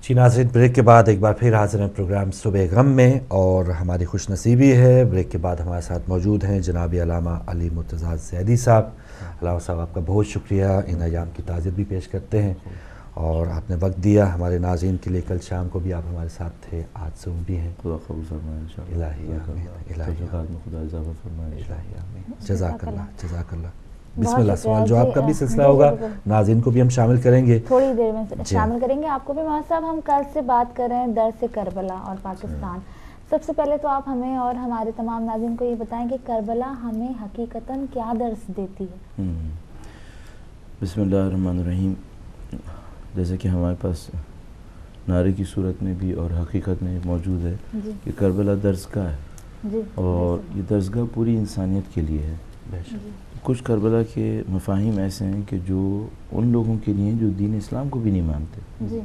جی ناظرین، بریک کے بعد ایک بار پھر حاضر ہیں پروگرام صبح غم میں، اور ہماری خوش نصیبی ہے بریک کے بعد ہمارے ساتھ موجود ہیں جناب علامہ علی مرتضیٰ زیدی صاحب۔ علامہ صاحب آپ کا بہت شکریہ، ان ایام کی تعزیت بھی پیش کرتے ہیں، اور آپ نے وقت دیا ہمارے ناظرین کے لیے۔ کل شام کو بھی آپ ہمارے ساتھ تھے، آج صبح بھی ہیں۔ خدا قبول فرمائے انشاءاللہ۔ الہی آمین، الہی آمین، خدا اضافہ فرمائے الہی آمین۔ جزاک اللہ، جزاک اللہ۔ بہت بسم اللہ، شکریہ سوال جو آپ کا بھی سلسلہ جی، ہوگا بالکل۔ ناظرین کو بھی ہم شامل کریں گے تھوڑی دیر میں جی شامل کریں گے آپ کو بھی۔ مولانا صاحب، ہم کل سے بات کر رہے ہیں درس کربلا اور پاکستان۔ سب سے پہلے تو آپ ہمیں اور ہمارے تمام ناظرین کو یہ بتائیں کہ کربلا ہمیں حقیقتاً کیا درس دیتی ہے؟ بسم اللہ الرحمن الرحیم۔ جیسے کہ ہمارے پاس نعرے کی صورت میں بھی اور حقیقت میں موجود ہے جی کہ کربلا درسگاہ ہے، جی، اور یہ درسگاہ پوری انسانیت کے لیے ہے۔ کچھ کربلا کے مفاہیم ایسے ہیں کہ جو ان لوگوں کے لیے ہیں جو دین اسلام کو بھی نہیں مانتے، جی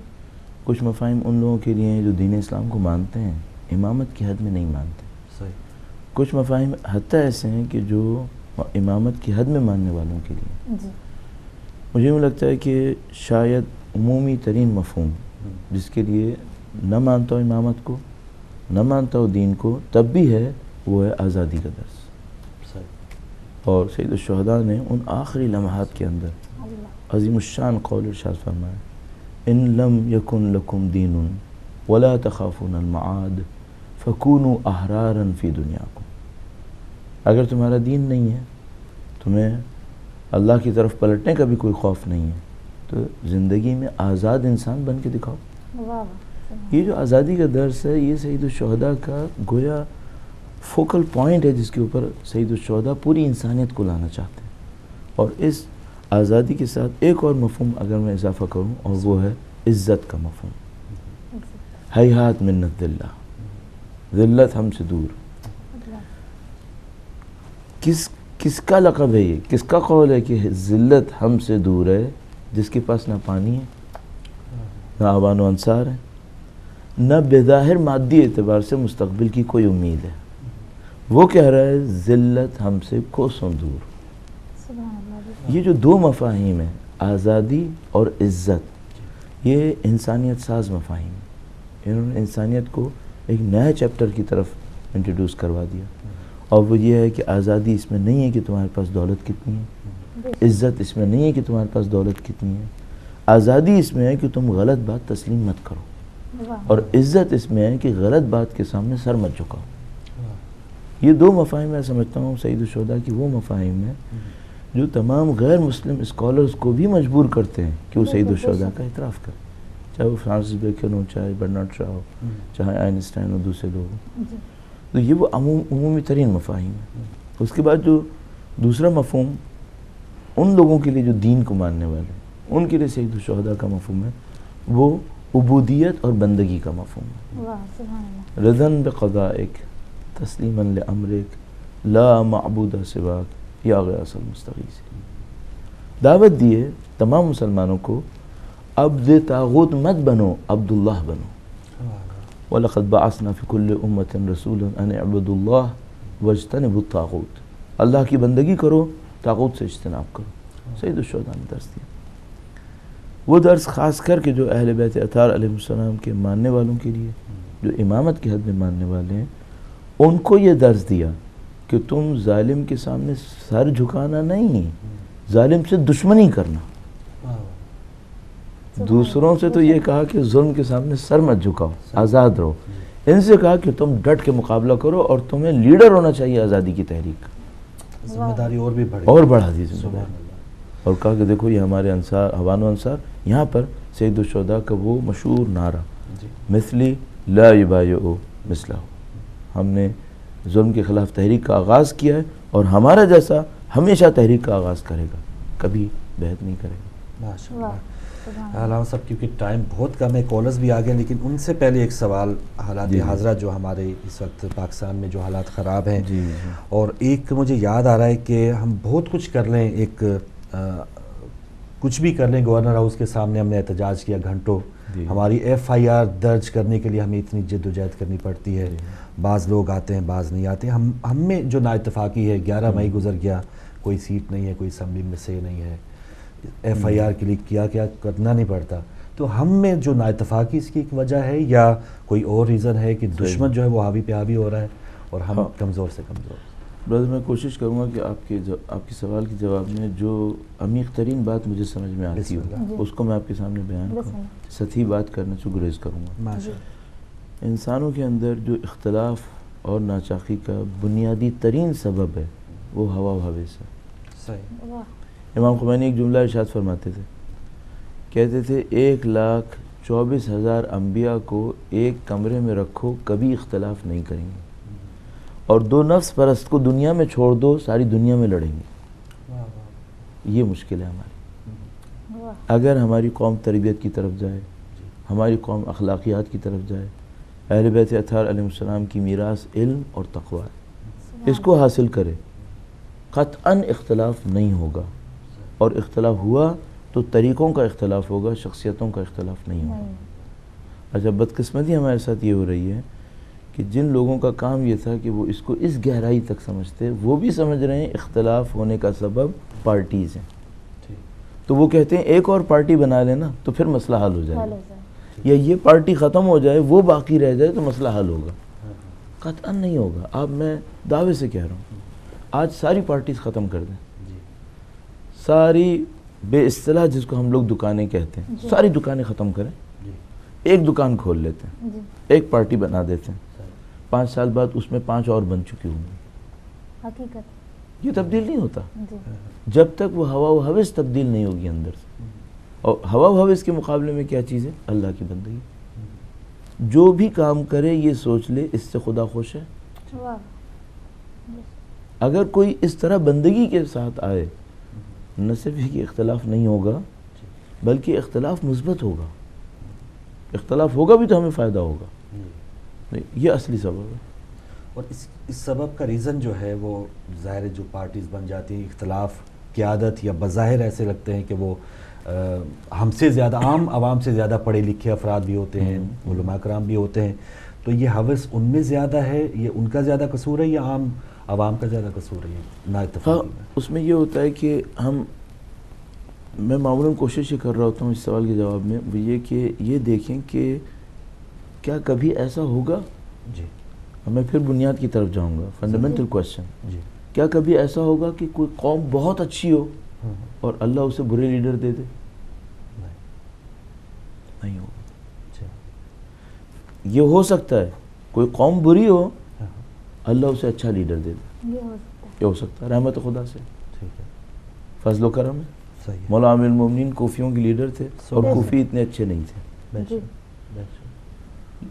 کچھ مفاہیم ان لوگوں کے لیے ہیں جو دین اسلام کو مانتے ہیں، امامت کی حد میں نہیں مانتے، صحیح، کچھ مفاہیم حتیٰ ایسے ہیں کہ جو امامت کی حد میں ماننے والوں کے لیے۔ جی مجھے یوں لگتا ہے کہ شاید عمومی ترین مفہوم جس کے لیے نہ مانتا ہو امامت کو، نہ مانتا ہو دین کو، تب بھی ہے، وہ ہے آزادی کا درس۔ اور سید الشہداء نے ان آخری لمحات کے اندر عظیم الشان قول ارشاد فرمایا، ان لم یکن لکم دین ولا تخافون المعاد فکونوا احرارا فی دنیاکم۔ اگر تمہارا دین نہیں ہے، تمہیں اللہ کی طرف پلٹنے کا بھی کوئی خوف نہیں ہے، تو زندگی میں آزاد انسان بن کے دکھاؤ۔ واہ واہ۔ یہ جو آزادی کا درس ہے، یہ سید الشہداء کا گویا فوکل پوائنٹ ہے، جس کے اوپر سید الشہداء پوری انسانیت کو لانا چاہتے ہیں۔ اور اس آزادی کے ساتھ ایک اور مفہوم اگر میں اضافہ کروں، اور وہ ہے عزت کا مفہوم۔ ہیہات منت ذلہ، ذلت ہم سے دور۔ کس کا لقب ہے یہ، کس کا قول ہے کہ ذلت ہم سے دور ہے؟ جس کے پاس نہ پانی ہے، نہ آبان و انصار ہے، نہ بظاہر مادی اعتبار سے مستقبل کی کوئی امید ہے، وہ کہہ رہا ہے ذلت ہم سے کوسوں دور۔ سبحان اللہ۔ یہ جو دو مفاہیم ہیں، آزادی اور عزت، یہ انسانیت ساز مفاہیم ہیں۔ انہوں نے انسانیت کو ایک نئے چیپٹر کی طرف انٹروڈیوس کروا دیا، اور وہ یہ ہے کہ آزادی اس میں نہیں ہے کہ تمہارے پاس دولت کتنی ہے، عزت اس میں نہیں ہے کہ تمہارے پاس دولت کتنی ہے، آزادی اس میں ہے کہ تم غلط بات تسلیم مت کرو، اور عزت اس میں ہے کہ غلط بات کے سامنے سر مت جھکاؤ۔ یہ دو مفاہیم میں سمجھتا ہوں سید الشہداء کی وہ مفاہیم ہیں جو تمام غیر مسلم اسکالرز کو بھی مجبور کرتے ہیں کہ وہ سید الشہداء کا اعتراف کریں، چاہے وہ فرانسس بیکن ہو، چاہے برنارڈ شاہ ہو، چاہے آئنسٹائن ہو، دوسرے لوگ ہوں۔ تو یہ وہ عمومی ترین مفاہیم ہیں۔ اس کے بعد جو دوسرا مفہوم ان لوگوں کے لیے جو دین کو ماننے والے ہیں، ان کے لیے سید الشہداء کا مفہوم ہے، وہ عبودیت اور بندگی کا مفہوم ہے۔ واہ سبحان اللہ۔ رضاً بقضائک تسلیما لامرک لا معبود سواک یا غیاث المستغیث۔ دعوت دیے تمام مسلمانوں کو، عبد طاغوت مت بنو، عبداللہ بنو۔ وَلَقَدْ بَعَثْنَا فِي كُلِّ أُمَّةٍ رَسُولًا أَنِ اعْبُدُوا اللَّهَ وَاجْتَنِبُوا الطَّاغُوتَ۔ اللہ کی بندگی کرو، طاغوت سے اجتناب کرو۔ سید الشہداء نے درس دیا۔ وہ درس خاص کر کے جو اہل بیت اطہار علیہ السلام کے ماننے والوں کے لیے، جو امامت کی حد میں ماننے والے ہیں، ان کو یہ درس دیا کہ تم ظالم کے سامنے سر جھکانا نہیں، ظالم سے دشمنی کرنا۔ دوسروں سے تو یہ کہا کہ ظلم کے سامنے سر مت جھکاؤ، آزاد رہو۔ ان سے کہا کہ تم ڈٹ کے مقابلہ کرو، اور تمہیں لیڈر ہونا چاہیے آزادی کی تحریک کا، ذمہ داری اور بھی بڑھ اور بڑھا دی ذمہ داری۔ اور کہا کہ دیکھو یہ ہمارے انصار، عوان و انصار، یہاں پر سید الشہداء کا وہ مشہور نعرہ مثلی لا یبایع مثلہ، ہم نے ظلم کے خلاف تحریک کا آغاز کیا ہے، اور ہمارا جیسا ہمیشہ تحریک کا آغاز کرے گا، کبھی بیعت نہیں کرے گا۔ ماشاءاللہ۔ علامہ صاحب کیونکہ ٹائم بہت کم ہے، کالرز بھی آگئے، لیکن ان سے پہلے ایک سوال، حالات حاضرہ جو ہمارے اس وقت پاکستان میں جو حالات خراب ہیں، اور ایک مجھے یاد آ رہا ہے کہ ہم بہت کچھ کر لیں، ایک کچھ بھی کر لیں، گورنر ہاؤس کے سامنے ہم نے احتجاج کیا گھنٹوں، ہماری FIR درج کرنے کے لیے ہمیں اتنی جد و جہد کرنی پڑتی ہے، بعض لوگ آتے ہیں بعض نہیں آتے، ہم میں جو نا اتفاقی ہے، 11 مئی گزر گیا، کوئی سیٹ نہیں ہے، کوئی اسمبلی میں سے نہیں ہے، FIR کے لیے کیا کرنا نہیں پڑتا، تو ہم میں جو نااتفاقی اس کی ایک وجہ ہے یا کوئی اور ریزن ہے کہ دشمن جو ہے وہ حاوی پہ حاوی ہو رہا ہے اور ہم کمزور سے کمزور؟ برادر میں کوشش کروں گا کہ آپ کے سوال کے جواب میں جو عمیق ترین بات مجھے سمجھ میں آتی ہو اس کو میں آپ کے سامنے بیان کروں، سطحی بات کرنے سے گریز کروں گا۔ انسانوں کے اندر جو اختلاف اور ناچاقی کا بنیادی ترین سبب ہے وہ ہوا و ہوس ہے۔ صحیح۔ امام خمینی ایک جملہ ارشاد فرماتے تھے، کہتے تھے 1,24,000 انبیاء کو ایک کمرے میں رکھو کبھی اختلاف نہیں کریں گے، اور 2 نفس پرست کو دنیا میں چھوڑ دو ساری دنیا میں لڑیں گے۔ یہ مشکل ہے ہماری۔ اگر ہماری قوم تربیت کی طرف جائے، ہماری قوم اخلاقیات کی طرف جائے، اہل بیت اطہار علیہ السلام کی میراث علم اور تقوی ہے، اس کو حاصل کرے، قطعاً اختلاف نہیں ہوگا، اور اختلاف ہوا تو طریقوں کا اختلاف ہوگا، شخصیتوں کا اختلاف نہیں ہوگا۔ اچھا، بدقسمتی ہمارے ساتھ یہ ہو رہی ہے کہ جن لوگوں کا کام یہ تھا کہ وہ اس کو اس گہرائی تک سمجھتے، وہ بھی سمجھ رہے ہیں اختلاف ہونے کا سبب پارٹیز ہیں، تو وہ کہتے ہیں ایک اور پارٹی بنا لینا تو پھر مسئلہ حل ہو جائے گا، یا یہ پارٹی ختم ہو جائے وہ باقی رہ جائے تو مسئلہ حل ہوگا۔ قطعاً نہیں ہوگا۔ اب میں دعوے سے کہہ رہا ہوں، آج ساری پارٹیز ختم کر دیں، ساری بے اصطلاح جس کو ہم لوگ دکانیں کہتے ہیں، ساری دکانیں ختم کریں، ایک دکان کھول لیتے ہیں، ایک پارٹی بنا دیتے ہیں، 5 سال بعد اس میں 5 اور بن چکی ہوں گی۔ حقیقت یہ تبدیل نہیں ہوتا جب تک وہ ہوا و ہوس تبدیل نہیں ہوگی اندر سے۔ اور ہوا و ہوس کے مقابلے میں کیا چیز ہے؟ اللہ کی بندگی۔ جو بھی کام کرے یہ سوچ لے اس سے خدا خوش ہے۔ اگر کوئی اس طرح بندگی کے ساتھ آئے، نہ صرف ہی کہ اختلاف نہیں ہوگا بلکہ اختلاف مثبت ہوگا، اختلاف ہوگا بھی تو ہمیں فائدہ ہوگا۔ یہ اصلی سبب ہے۔ اور اس سبب کا ریزن جو ہے وہ ظاہر جو پارٹیز بن جاتی ہیں، اختلاف قیادت یا بظاہر ایسے لگتے ہیں کہ وہ ہم سے زیادہ عام عوام سے زیادہ پڑھے لکھے افراد بھی ہوتے ہیں، علماء کرام بھی ہوتے ہیں، تو یہ ہوس ان میں زیادہ ہے، یہ ان کا زیادہ قصور ہے یا عام عوام کا زیادہ قصور ہے؟ نا اتفاقی اس میں یہ ہوتا ہے کہ میں معمولاً کوشش یہ کر رہا ہوتا ہوں اس سوال کے جواب میں، وہ یہ کہ یہ دیکھیں کہ کیا کبھی ایسا ہوگا، جی میں پھر بنیاد کی طرف جاؤں گا، فنڈامنٹل کویسچن، جی، کیا کیا کبھی ایسا ہوگا کہ کوئی قوم بہت اچھی ہو اور اللہ اسے برے لیڈر دے دے؟ نہیں ہوگا۔ یہ ہو سکتا ہے کوئی قوم بری ہو، اللہ اسے اچھا لیڈر دے دے، یہ ہو سکتا ہے، رحمت خدا سے، فضل و کرم ہے۔ مولا امیر المومنین کوفیوں کے لیڈر تھے اور کوفی اتنے اچھے نہیں تھے۔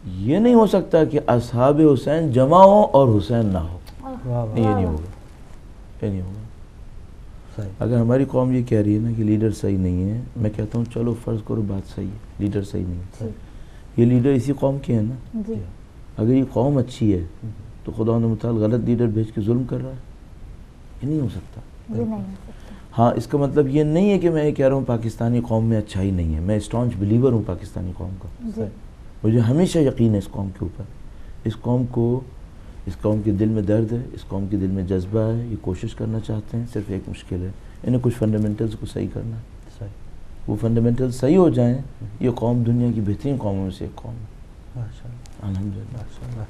یہ نہیں ہو سکتا کہ اصحاب حسین جمع ہو اور حسین نہ ہو، یہ نہیں ہوگا، یہ نہیں ہوگا۔ اگر ہماری قوم یہ کہہ رہی ہے نا کہ لیڈر صحیح نہیں ہے، میں کہتا ہوں چلو فرض کرو بات صحیح ہے، لیڈر صحیح نہیں ہے، یہ لیڈر اسی قوم کے ہیں نا، اگر یہ قوم اچھی ہے تو خدا متعال غلط لیڈر بھیج کے ظلم کر رہا ہے؟ یہ نہیں ہو سکتا۔ ہاں، اس کا مطلب یہ نہیں ہے کہ میں یہ کہہ رہا ہوں پاکستانی قوم میں اچھائی نہیں ہے، میں اسٹانچ بلیور ہوں پاکستانی قوم کا، مجھے ہمیشہ یقین ہے اس قوم کے اوپر، اس قوم کے دل میں درد ہے، اس قوم کے دل میں جذبہ ہے، یہ کوشش کرنا چاہتے ہیں، صرف ایک مشکل ہے، انہیں کچھ فنڈامنٹلز کو صحیح کرنا ہے، وہ فنڈامنٹل صحیح ہو جائیں، یہ قوم دنیا کی بہترین قوموں میں سے ایک قوم ہے۔ الحمدللہ۔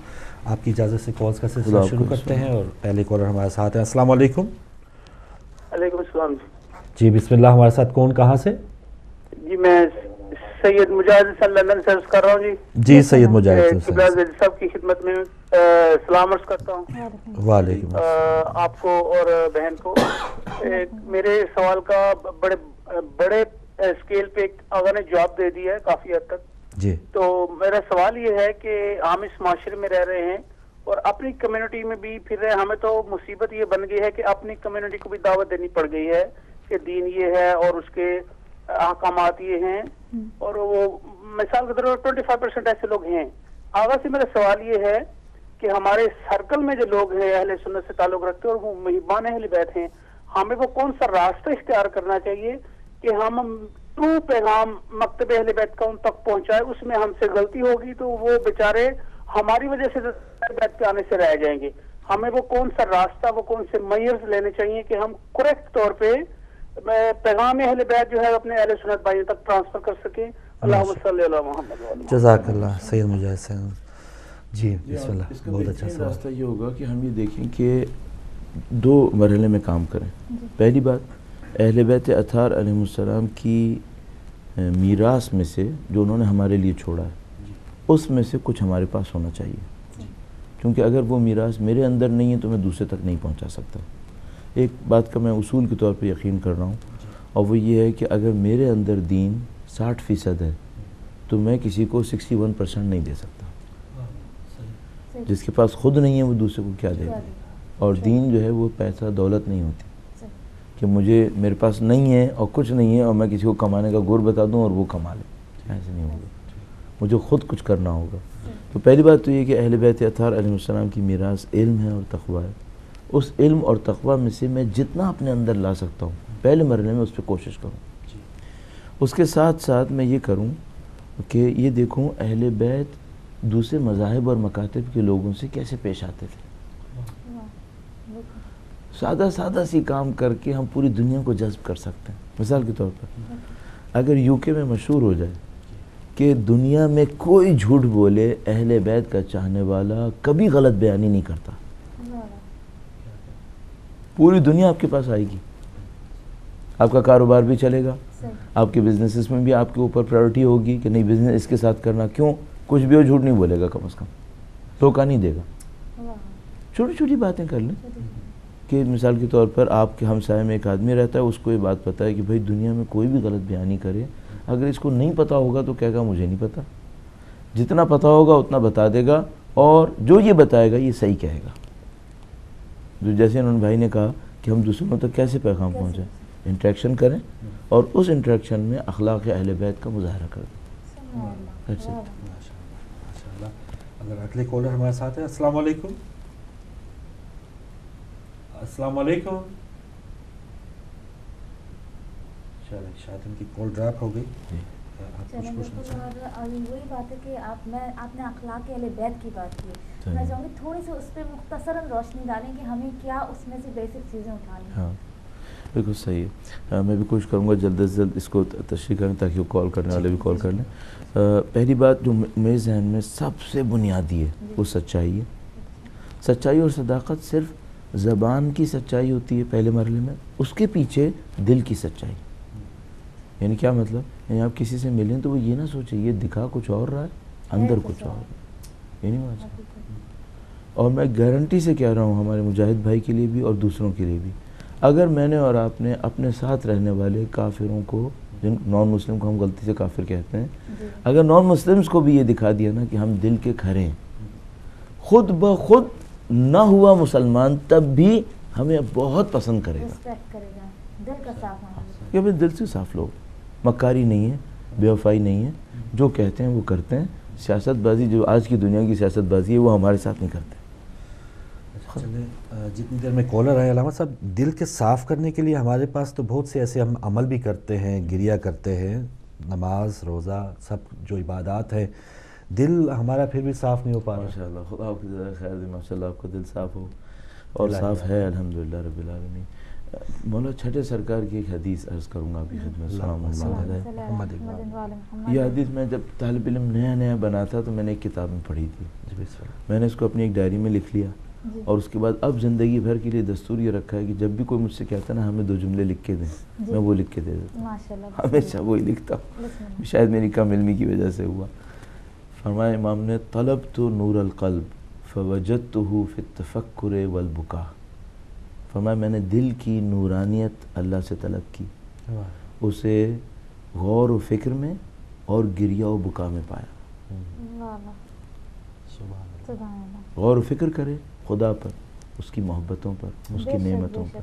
آپ کی اجازت سے کالز کا سلسلہ شروع کرتے ہیں، اور پہلے کالر ہمارے ساتھ ہیں۔ السلام علیکم۔ وعلیکم السلام جی بسم اللہ، ہمارے ساتھ کون، کہاں سے؟ جی میں سید مجاہد حسین لندن سے عرض کر رہا ہوں۔ جی سید مجاہد صاحب کی خدمت میں سلام عرض کرتا ہوں۔ وعلیکم آپ کو اور بہن کو۔ میرے سوال کا بڑے اسکیل پہ آغا نے جواب دے دیا ہے کافی حد تک۔ جی، تو میرا سوال یہ ہے کہ ہم اس معاشرے میں رہ رہے ہیں اور اپنی کمیونٹی میں بھی پھر رہے، ہمیں تو مصیبت یہ بن گئی ہے کہ اپنی کمیونٹی کو بھی دعوت دینی پڑ گئی ہے کہ دین یہ ہے اور اس کے احکامات یہ ہیں، اور وہ مثال کے طور پر 25% ایسے لوگ ہیں۔ آغا سے میرا سوال یہ ہے کہ ہمارے سرکل میں جو لوگ ہیں اہل سنت سے تعلق رکھتے ہیں اور وہ محبان اہل بیت ہیں، ہمیں وہ کون سا راستہ اختیار کرنا چاہیے کہ ہم ٹرو پیغام مکتب اہل بیت کا ان تک پہنچائے؟ اس میں ہم سے غلطی ہوگی تو وہ بیچارے ہماری وجہ سے بیت پہ آنے سے رہ جائیں گے۔ ہمیں وہ کون سا راستہ، وہ کون سے میئرز لینے چاہیے کہ ہم کریکٹ طور پہ پیغام اہل بیت جو ہے اپنے اہل سنت بھائیوں تک ٹرانسفر کر سکیں؟ اللہم صلی علی محمد. جزاک اللہ سید مجاہد صاحب. جی بسم اللہ. اس کا بہت اچھا بہترین سوال. راستہ یہ ہوگا کہ ہم یہ دیکھیں کہ 2 مرحلے میں کام کریں. پہلی بات، اہل بیت اطہار علیہ السلام کی میراث میں سے جو انہوں نے ہمارے لیے چھوڑا ہے اس میں سے کچھ ہمارے پاس ہونا چاہیے، کیونکہ اگر وہ میراث میرے اندر نہیں ہے تو میں دوسرے تک نہیں پہنچا سکتا. ایک بات کا میں اصول کے طور پہ یقین کر رہا ہوں، اور وہ یہ ہے کہ اگر میرے اندر دین 60% ہے تو میں کسی کو 61% نہیں دے سکتا. جس کے پاس خود نہیں ہے وہ دوسرے کو کیا دے گا. اور دین جو ہے وہ پیسہ دولت نہیں ہوتی کہ مجھے میرے پاس نہیں ہے اور کچھ نہیں ہے اور میں کسی کو کمانے کا گور بتا دوں اور وہ کما لے. ایسے نہیں ہوگا، مجھے خود کچھ کرنا ہوگا. تو پہلی بات تو یہ کہ اہل بیت اطہار علیہ السلام کی میراث علم ہے اور تقویٰ ہے. اس علم اور تقویٰ میں سے میں جتنا اپنے اندر لا سکتا ہوں پہلے مرحلے میں اس پہ کوشش کروں. اس کے ساتھ ساتھ میں یہ کروں کہ یہ دیکھوں اہل بیت دوسرے مذاہب اور مکاتب کے لوگوں سے کیسے پیش آتے تھے. سادہ سی کام کر کے ہم پوری دنیا کو جذب کر سکتے ہیں. مثال کے طور پر اگر UK میں مشہور ہو جائے کہ دنیا میں کوئی جھوٹ بولے اہل بیت کا چاہنے والا کبھی غلط بیانی نہیں کرتا، پوری دنیا آپ کے پاس آئے گی. آپ کا کاروبار بھی چلے گا، آپ کے بزنسز میں بھی آپ کے اوپر پرائورٹی ہوگی کہ نہیں بزنس اس کے ساتھ کرنا. کیوں؟ کچھ بھی ہو جھوٹ نہیں بولے گا، کم از کم دھوکہ نہیں دے گا. چھوٹی چھوٹی باتیں کر لیں کہ مثال کے طور پر آپ کے ہمسائے میں ایک آدمی رہتا ہے، اس کو یہ بات پتہ ہے کہ بھائی دنیا میں کوئی بھی غلط بیانی کرے، اگر اس کو نہیں پتہ ہوگا تو کہے گا مجھے نہیں پتہ. جتنا پتہ ہوگا اتنا بتا دے گا، اور جو یہ بتائے گا یہ صحیح کہے گا. جو جیسے انہوں نے بھائی نے کہا کہ ہم دوسروں تک کیسے پیغام پہنچائیں، انٹریکشن کریں اور اس انٹریکشن میں اخلاق اہل بیت کا مظاہرہ کر دیں. اگر اگلے کالر ہمارے ساتھ ہیں. السلام علیکم. السلام علیکم. شاید ان کی کال ڈراپ ہو گئی. اور وہی بات ہے کہ آپ نے اخلاق اہل بیت کی بات کی، میں چاہوں گی تھوڑی سی اس پہ مختصراً روشنی ڈالیں کہ ہمیں کیا اس میں سے بیسک چیزیں اٹھانی ہیں. ہاں بالکل صحیح ہے. میں بھی کوشش کروں گا جلد از جلد اس کو تشریح کریں تاکہ وہ کال کرنے والے بھی کال کر لیں. پہلی بات جو میرے ذہن میں سب سے بنیادی ہے وہ سچائی ہے. سچائی اور صداقت صرف زبان کی سچائی ہوتی ہے پہلے مرحلے میں، اس کے پیچھے دل کی سچائی. یعنی کیا مطلب؟ یعنی آپ کسی سے ملیں تو وہ یہ نہ سوچیں یہ دکھا کچھ اور رہا ہے اندر کچھ اور. یعنی اور میں گارنٹی سے کہہ رہا ہوں ہمارے مجاہد بھائی کے لیے بھی اور دوسروں کے لیے بھی، اگر میں نے اور آپ نے اپنے ساتھ رہنے والے کافروں کو، جن نان مسلم کو ہم غلطی سے کافر کہتے ہیں، اگر نان مسلمز کو بھی یہ دکھا دیا نا کہ ہم دل کے کھرے ہیں، خود بخود نہ ہوا مسلمان تب بھی ہمیں بہت پسند کرے گا. دل کا صاف ہونا، کہ ہمیں دل سے صاف لوگ، مکاری نہیں ہے، بے وفائی نہیں ہے، جو کہتے ہیں وہ کرتے ہیں. سیاست بازی جو آج کی دنیا کی سیاست بازی ہے وہ ہمارے ساتھ نہیں کرتے. جتنی دیر میں کالر آئے علامہ صاحب، دل کے صاف کرنے کے لیے ہمارے پاس تو بہت سے ایسے ہم عمل بھی کرتے ہیں، گریا کرتے ہیں، نماز روزہ سب جو عبادات ہے، دل ہمارا پھر بھی صاف نہیں ہو پا رہا. ماشاءاللہ خدا آپ کی جزائے خیر دے. ماشاءاللہ آپ کا دل صاف ہو اور صاف ہے الحمدللہ رب العالمین. مولا چھٹے سرکار کی ایک حدیث عرض کروں گا آپ کی خدمت. سلام اللہ علیہ. یہ حدیث میں جب طالب علم نیا بنا تھا تو میں نے ایک کتاب میں پڑھی تھی. میں نے اس کو اپنی ایک ڈائری میں لکھ لیا اور اس کے بعد اب زندگی بھر کے لیے دستور یہ رکھا ہے کہ جب بھی کوئی مجھ سے کہتا ہے نا ہمیں 2 جملے لکھ کے دیں، میں وہ لکھ کے دے دیتا ہوں. ہمیشہ وہی لکھتا ہوں، شاید میری کم علمی کی وجہ سے ہوا. فرمایا امام نے، طلبت نور القلب فوجدته فی التفکر والبکا. فرمایا میں نے دل کی نورانیت اللہ سے طلب کی، اسے غور و فکر میں اور گریہ و بکا میں پایا. غور و فکر کرے خدا پر، اس کی محبتوں پر، اس کی نعمتوں پر،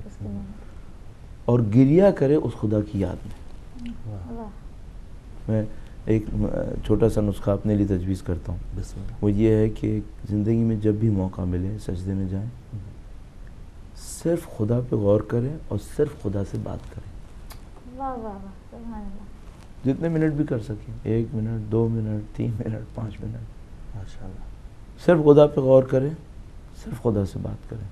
اور گریہ کرے اس خدا کی یاد میں. میں ایک چھوٹا سا نسخہ اپنے لیے تجویز کرتا ہوں. وہ یہ ہے کہ زندگی میں جب بھی موقع ملے سجدے میں جائیں، صرف خدا پہ غور کریں اور صرف خدا سے بات کریں. جتنے منٹ بھی کر سکیں، 1 منٹ 2 منٹ 3 منٹ 5 منٹ، صرف خدا پہ غور کریں، صرف خدا سے بات کریں.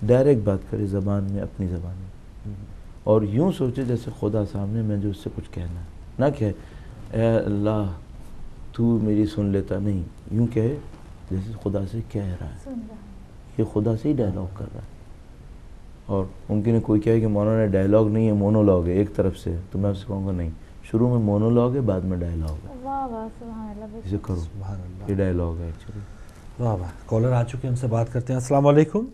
ڈائریکٹ بات کریں زبان میں، اپنی زبان میں، اور یوں سوچے جیسے خدا سامنے میں جو اس سے کچھ کہنا ہے، نہ کہ اے اللہ تو میری سن لیتا نہیں، یوں کہے جیسے خدا سے کہہ رہا ہے، یہ خدا سے ہی ڈائلاگ کر رہا ہے. اور ممکن ہے کوئی کہے کہ مولانا ڈائلاگ نہیں ہے مونولاگ ہے ایک طرف سے، تو میں آپ سے کہوں گا نہیں، شروع میں مونولاگ ہے بعد میں ڈائلاگ ہے. واہ واہ سبحان اللہ. اسے کرو، سبحان اللہ. یہ ڈائلاگ ہے ایکچولی. واہ واہ. کالر آ چکے ہیں، ان سے بات کرتے ہیں. السلام علیکم.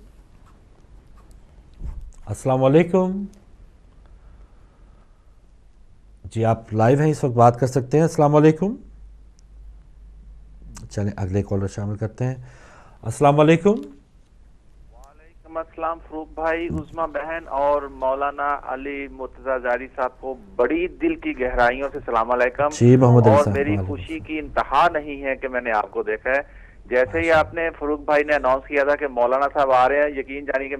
السلام علیکم جی، آپ لائیو ہیں اس وقت، بات کر سکتے ہیں. السلام علیکم. چلیں اگلے کالر شامل کرتے ہیں. السلام علیکم. وعلیکم السلام فروخ بھائی، عظما بہن اور مولانا علی مرتضیٰ زاری صاحب کو بڑی دل کی گہرائیوں سے السلام علیکم. جی محمد علی اور صاحب، میری وعلیکم خوشی کی انتہا نہیں ہے کہ میں نے آپ کو دیکھا ہے. جیسے ہی آپ نے فروخ بھائی نے اناؤنس کیا تھا کہ مولانا صاحب آ رہے ہیں، یقین جانیے کہ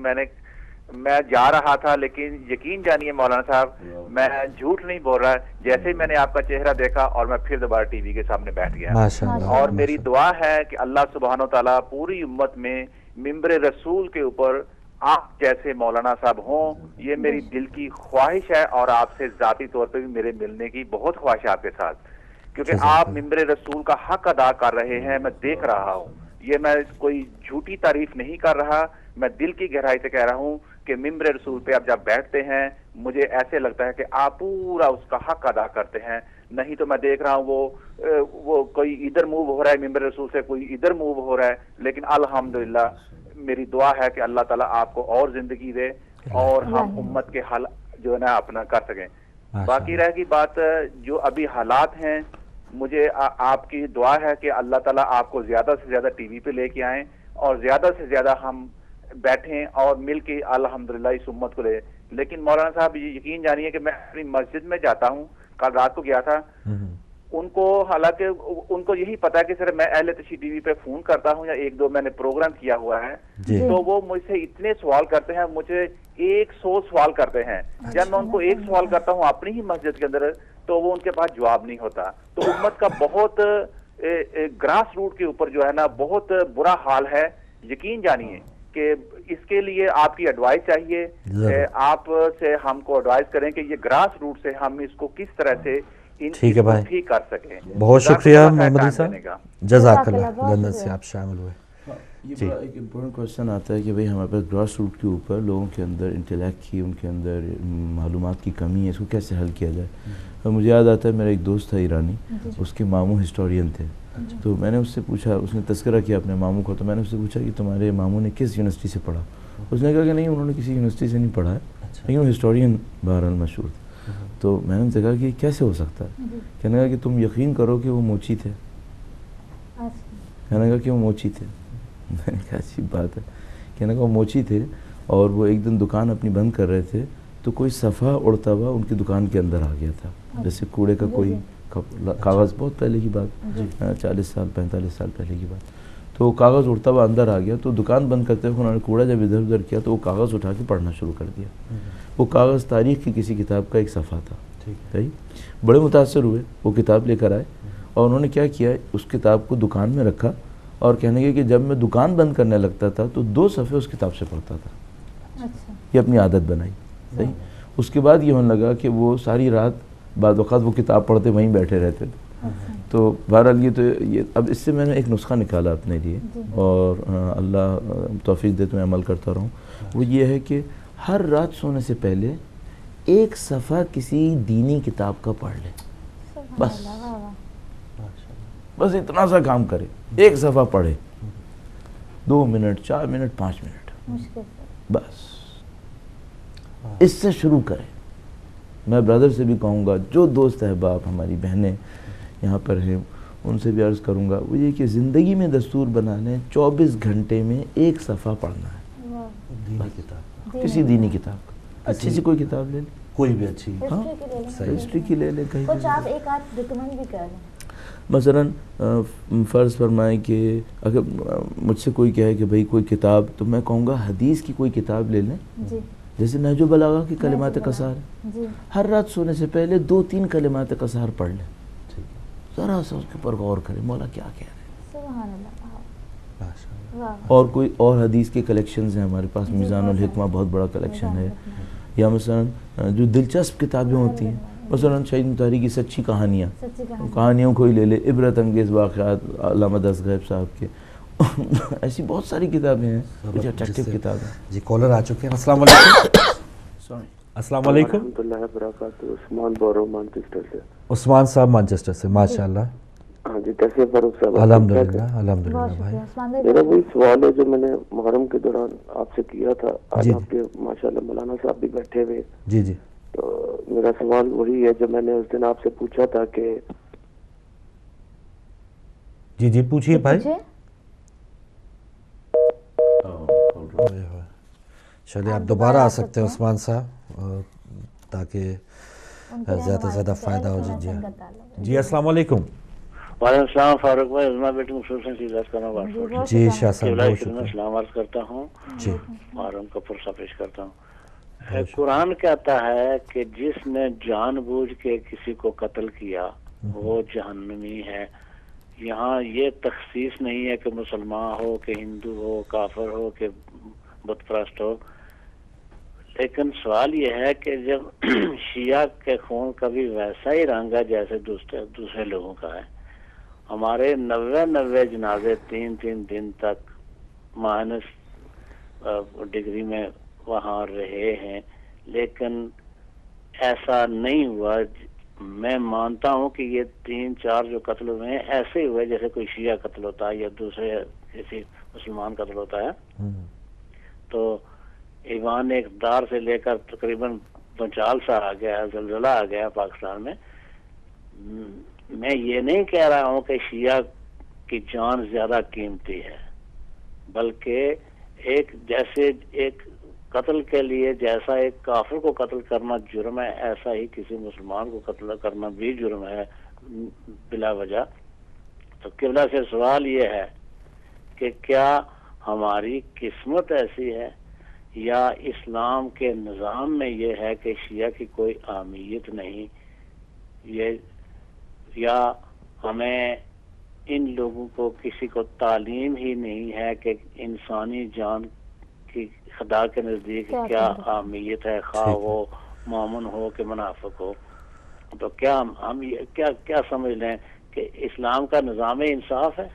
میں جا رہا تھا، لیکن یقین جانیے مولانا صاحب میں جھوٹ نہیں بول رہا. جیسے ہی میں نے آپ کا چہرہ دیکھا اور میں پھر دوبارہ ٹی وی کے سامنے بیٹھ گیا. ماشاء اللہ. اور میری دعا ہے کہ اللہ سبحانہ و تعالیٰ پوری امت میں ممبر رسول کے اوپر آپ جیسے مولانا صاحب ہوں، یہ میری دل کی خواہش ہے. اور آپ سے ذاتی طور پہ بھی میرے ملنے کی بہت خواہش ہے آپ کے ساتھ، کیونکہ آپ ممبر رسول کا حق ادا کر رہے ہیں. میں دیکھ رہا ہوں، یہ میں کوئی جھوٹی تعریف نہیں کر رہا، میں دل کی گہرائی سے کہہ رہا ہوں کہ ممبر رسول پہ آپ جب بیٹھتے ہیں مجھے ایسے لگتا ہے کہ آپ پورا اس کا حق ادا کرتے ہیں. نہیں تو میں دیکھ رہا ہوں وہ کوئی ادھر موو ہو رہا ہے ممبر رسول سے، کوئی ادھر موو ہو رہا ہے. لیکن الحمدللہ میری دعا ہے کہ اللہ تعالیٰ آپ کو اور زندگی دے اور ہم امت کے حل جو ہے نا اپنا کر سکیں. باقی رہ گئی بات جو ابھی حالات ہیں، مجھے آپ کی دعا ہے کہ اللہ تعالیٰ آپ کو زیادہ سے زیادہ ٹی وی پہ لے کے آئیں اور زیادہ سے زیادہ ہم بیٹھیں اور مل کے الحمدللہ اس امت کو لے. لیکن مولانا صاحب یہ یقین جانیے کہ میں اپنی مسجد میں جاتا ہوں، کل رات کو گیا تھا، ان کو حالانکہ ان کو یہی پتا ہے کہ سر میں اہل تشیع ٹی وی پہ فون کرتا ہوں یا ایک دو میں نے پروگرام کیا ہوا ہے، تو وہ مجھ سے اتنے سوال کرتے ہیں، مجھے 100 سوال کرتے ہیں. جب میں ان کو ایک سوال کرتا ہوں اپنی ہی مسجد کے اندر تو وہ ان کے پاس جواب نہیں ہوتا. تو امت کا بہت گراس روٹ کے اوپر جو ہے نا بہت برا حال ہے. یقین جانیے کہ اس کے لیے آپ کی ایڈوائز چاہیے، آپ سے ہم کو ایڈوائز کریں کہ یہ گراس روٹ سے ہم اس کو کس طرح سے ٹھیک ہے بھائی، ٹھیک کر سکیں. بہت شکریہ محمد علی صاحب، جزاک اللہ. لندن سے آپ شامل ہوئے. یہ بڑا ایک امپورٹنٹ کوشچن آتا ہے کہ بھئی ہمارے پاس گراس روٹ کے اوپر لوگوں کے اندر انٹلیکٹ کی، ان کے اندر معلومات کی کمی ہے، اس کو کیسے حل کیا جائے. مجھے یاد آتا ہے میرا ایک دوست تھا ایرانی، اس کے ماموں ہسٹورین تھے. تو میں نے اس سے پوچھا، اس نے تذکرہ کیا اپنے ماموں کو، تو میں نے اس سے پوچھا کہ تمہارے ماموں نے کس یونیورسٹی سے پڑھا. اس نے کہا کہ نہیں انہوں نے کسی یونیورسٹی سے نہیں پڑھا ہے، لیکن وہ ہسٹورین بہرحال مشہور تھے. تو میں نے ان سے کہا کہ کیسے ہو سکتا ہے؟ کہنے لگا کہ تم یقین کرو کہ وہ موچی تھے. کہنے لگا کہ وہ موچی تھے. میں نے کہا عجیب بات ہے. کہنے لگا وہ موچی تھے اور وہ ایک دن دکان اپنی بند کر رہے تھے تو کوئی صفحہ اڑتا ہوا ان کی دکان کے اندر آ گیا تھا، جیسے کوڑے کا کوئی کاغذ، بہت پہلے کی بات، 40 سال 45 سال پہلے کی بات. تو وہ کاغذ اڑتا ہوا اندر آ گیا. تو دکان بند کرتے ہوئے انہوں نے کوڑا جب ادھر ادھر کیا تو وہ کاغذ اٹھا کے پڑھنا شروع کر دیا. وہ کاغذ تاریخ کی کسی کتاب کا ایک صفحہ تھا. صحیح. بڑے متاثر ہوئے، وہ کتاب لے کر آئے اور انہوں نے کیا کیا، اس کتاب کو دکان میں رکھا اور کہنے لگے کہ جب میں دکان بند کرنے لگتا تھا تو 2 صفحے اس کتاب سے پڑھتا تھا. یہ اپنی عادت بنائی. صحیح. اس کے بعد یہ ہونے لگا کہ وہ ساری رات بعد وقت وہ کتاب پڑھتے وہیں بیٹھے رہتے تھے. تو بہرحال یہ اب اس سے میں نے ایک نسخہ نکالا اپنے لیے اور اللہ توفیق دے تو میں عمل کرتا رہوں. وہ یہ ہے کہ ہر رات سونے سے پہلے ایک صفحہ کسی دینی کتاب کا پڑھ لیں. بس اتنا سا کام کرے، ایک صفحہ پڑھے، 2 منٹ 4 منٹ 5 منٹ، بس اس سے شروع کریں. میں برادر سے بھی کہوں گا، جو دوست احباب ہماری بہنیں یہاں پر ہیں ان سے بھی عرض کروں گا، وہ یہ کہ زندگی میں دستور بنا لیں 24 گھنٹے میں ایک صفحہ پڑھنا ہے. کسی دینی کتاب کا، اچھی سی کوئی کتاب لے لیں، کوئی بھی اچھی، ہسٹری کی لے لیں، کہیں کچھ آپ ایک آدھ ریکمنڈ بھی کر لیں. مثلاً فرض فرمائیں کہ اگر مجھ سے کوئی کہے کہ بھئی کوئی کتاب، تو میں کہوں گا حدیث کی کوئی کتاب لے لیں، جیسے نہج البلاغہ کی کلمات قصار. ہر رات سونے سے پہلے 2-3 کلمات قصار پڑھ لیں، ذرا سا اس کے اوپر غور کریں مولا کیا کہہ رہے ہیں. سبحان اللہ. اور کوئی اور حدیث کے کلیکشنز ہیں ہمارے پاس، میزان الحکمہ بہت بڑا کلیکشن ہے. یا مثلا جو دلچسپ کتابیں ہوتی ہیں، مثلا شہید مطہری کی سچی کہانیاں، کہانیوں کو ہی لے لے، عبرت انگیز واقعات علامہ دستغیب صاحب کے، ایسی بہت ساری کتابیں ہیں جو اٹریکٹیو کتابیں. جی کالر آ چکے ہیں. السلام علیکم. السلام علیکم. ورحمۃ اللہ وبرکاتہ. عثمان بول رہا ہوں مانچسٹر سے. عثمان صاحب مانچسٹر سے، ماشاء اللہ. ہاں جی، کیسے فاروق صاحب؟ الحمدللہ الحمدللہ بھائی. میرا وہی سوال ہے جو میں نے محرم کے دوران آپ سے کیا تھا. آج آپ کے ماشاءاللہ مولانا صاحب بھی بیٹھے ہوئے. جی جی. تو میرا سوال وہی ہے جو میں نے اس دن آپ سے پوچھا تھا کہ جی جی پوچھیے بھائی. چلیے آپ دوبارہ آ سکتے ہیں عثمان صاحب، تاکہ زیادہ سے زیادہ فائدہ ہو. جی جی السلام علیکم. وعلیکم السلام فاروق بھائی. عظمہ بیٹی خصوصاً سے عزت کرنا واسطہ جی شاہ صاحب بہت شکریہ. سلام عرض کرتا ہوں. جی محرم کا پرسہ پیش کرتا ہوں. قرآن کہتا ہے کہ جس نے جان بوجھ کے کسی کو قتل کیا وہ جہنمی ہے. یہاں یہ تخصیص نہیں ہے کہ مسلمان ہو کہ ہندو ہو کافر ہو کہ بت پرست ہو. لیکن سوال یہ ہے کہ جب شیعہ کے خون کا بھی ویسا ہی رنگ ہے جیسے دوسرے لوگوں کا ہے. ہمارے 90 جنازے 3 دن تک مائنس ڈگری میں وہاں رہے ہیں، لیکن ایسا نہیں ہوا. میں مانتا ہوں کہ یہ 3-4 جو قتل ہوئے ہیں ایسے ہی ہوئے جیسے کوئی شیعہ قتل ہوتا ہے یا دوسرے کسی مسلمان قتل ہوتا ہے. تو ایوان اقتدار سے لے کر تقریباً بنچال سا آ گیا، زلزلہ آ گیا پاکستان میں. میں یہ نہیں کہہ رہا ہوں کہ شیعہ کی جان زیادہ قیمتی ہے، بلکہ جیسے ایک قتل کے لیے جیسا ایک کافر کو قتل کرنا جرم ہے، ایسا ہی کسی مسلمان کو قتل کرنا بھی جرم ہے بلا وجہ. تو قبلہ سے سوال یہ ہے کہ کیا ہماری قسمت ایسی ہے یا اسلام کے نظام میں یہ ہے کہ شیعہ کی کوئی اہمیت نہیں، یا ہمیں ان لوگوں کو کسی کو تعلیم ہی نہیں ہے کہ انسانی جان کی خدا کے نزدیک کیا اہمیت ہے، خواہ وہ مومن ہو کہ منافق ہو. تو کیا ہم کیا سمجھ لیں کہ اسلام کا نظام انصاف ہے؟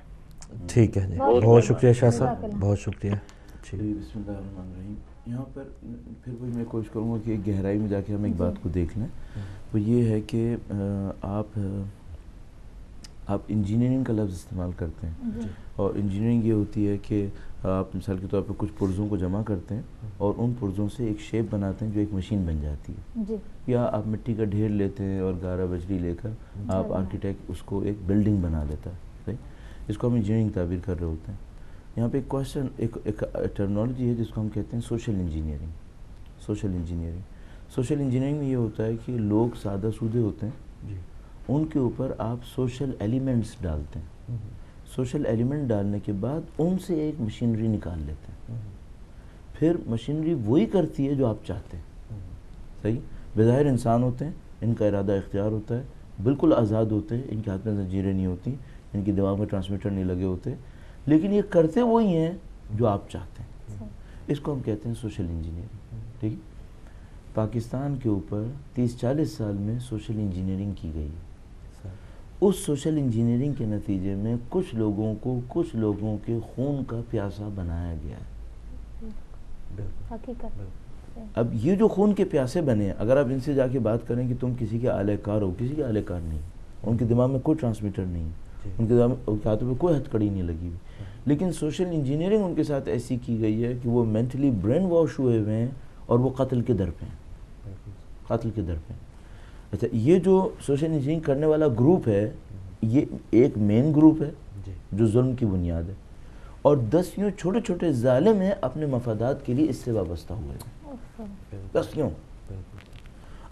ٹھیک ہے جی، بہت شکریہ شاہ صاحب، بہت شکریہ. بسم اللہ الرحمن الرحیم. یہاں پر پھر وہی میں کوشش کروں گا کہ گہرائی میں جا کے ہم ایک بات کو دیکھ لیں. وہ یہ ہے کہ آپ انجینئرنگ کا لفظ استعمال کرتے ہیں، اور انجینئرنگ یہ ہوتی ہے کہ آپ مثال کے طور پر کچھ پرزوں کو جمع کرتے ہیں اور ان پرزوں سے ایک شیپ بناتے ہیں جو ایک مشین بن جاتی ہے. یا آپ مٹی کا ڈھیر لیتے ہیں اور گارا بجری لے کر آپ آرکیٹیکٹ اس کو ایک بلڈنگ بنا لیتا ہے. اس کو ہم انجینئرنگ تعبیر کر رہے ہوتے ہیں. یہاں پہ ایک ٹرمنالوجی ہے جس کو ہم کہتے ہیں سوشل انجینئرنگ. سوشل انجینئرنگ میں یہ ہوتا ہے کہ لوگ سادہ سودے ہوتے ہیں، ان کے اوپر آپ سوشل ایلیمنٹس ڈالتے ہیں. سوشل ایلیمنٹ ڈالنے کے بعد ان سے ایک مشینری نکال لیتے ہیں. پھر مشینری وہی کرتی ہے جو آپ چاہتے ہیں. صحیح؟ بظاہر انسان ہوتے ہیں، ان کا ارادہ اختیار ہوتا ہے، بالکل آزاد ہوتے ہیں، ان کے ہاتھ میں زنجیریں نہیں ہوتی، ان کی دماغ میں ٹرانسمیٹر نہیں لگے ہوتے، لیکن یہ کرتے وہی ہیں جو آپ چاہتے ہیں. اس کو ہم کہتے ہیں سوشل انجینئرنگ. ٹھیک؟ پاکستان کے اوپر 30-40 سال میں سوشل انجینئرنگ کی گئی. اس سوشل انجینئرنگ کے نتیجے میں کچھ لوگوں کو کچھ لوگوں کے خون کا پیاسا بنایا گیا ہے. اب یہ جو خون کے پیاسے بنے ہیں، اگر آپ ان سے جا کے بات کریں کہ تم کسی کے اعلی کار ہو، کسی کے اعلی کار نہیں. ان کے دماغ میں کوئی ٹرانسمیٹر نہیں، ان کے ہاتھوں پہ کوئی ہتھ کڑی نہیں لگی ہوئی، لیکن سوشل انجینئرنگ ان کے ساتھ ایسی کی گئی ہے کہ وہ مینٹلی برین واش ہوئے ہوئے ہیں اور وہ قتل کے در پہ ہیں. اچھا، یہ جو سوشل انجینئرنگ کرنے والا گروپ ہے، یہ ایک مین گروپ ہے جو ظلم کی بنیاد ہے، اور 10 یوں چھوٹے چھوٹے ظالم ہیں اپنے مفادات کے لیے اس سے وابستہ ہوئے ہیں. 10 یوں.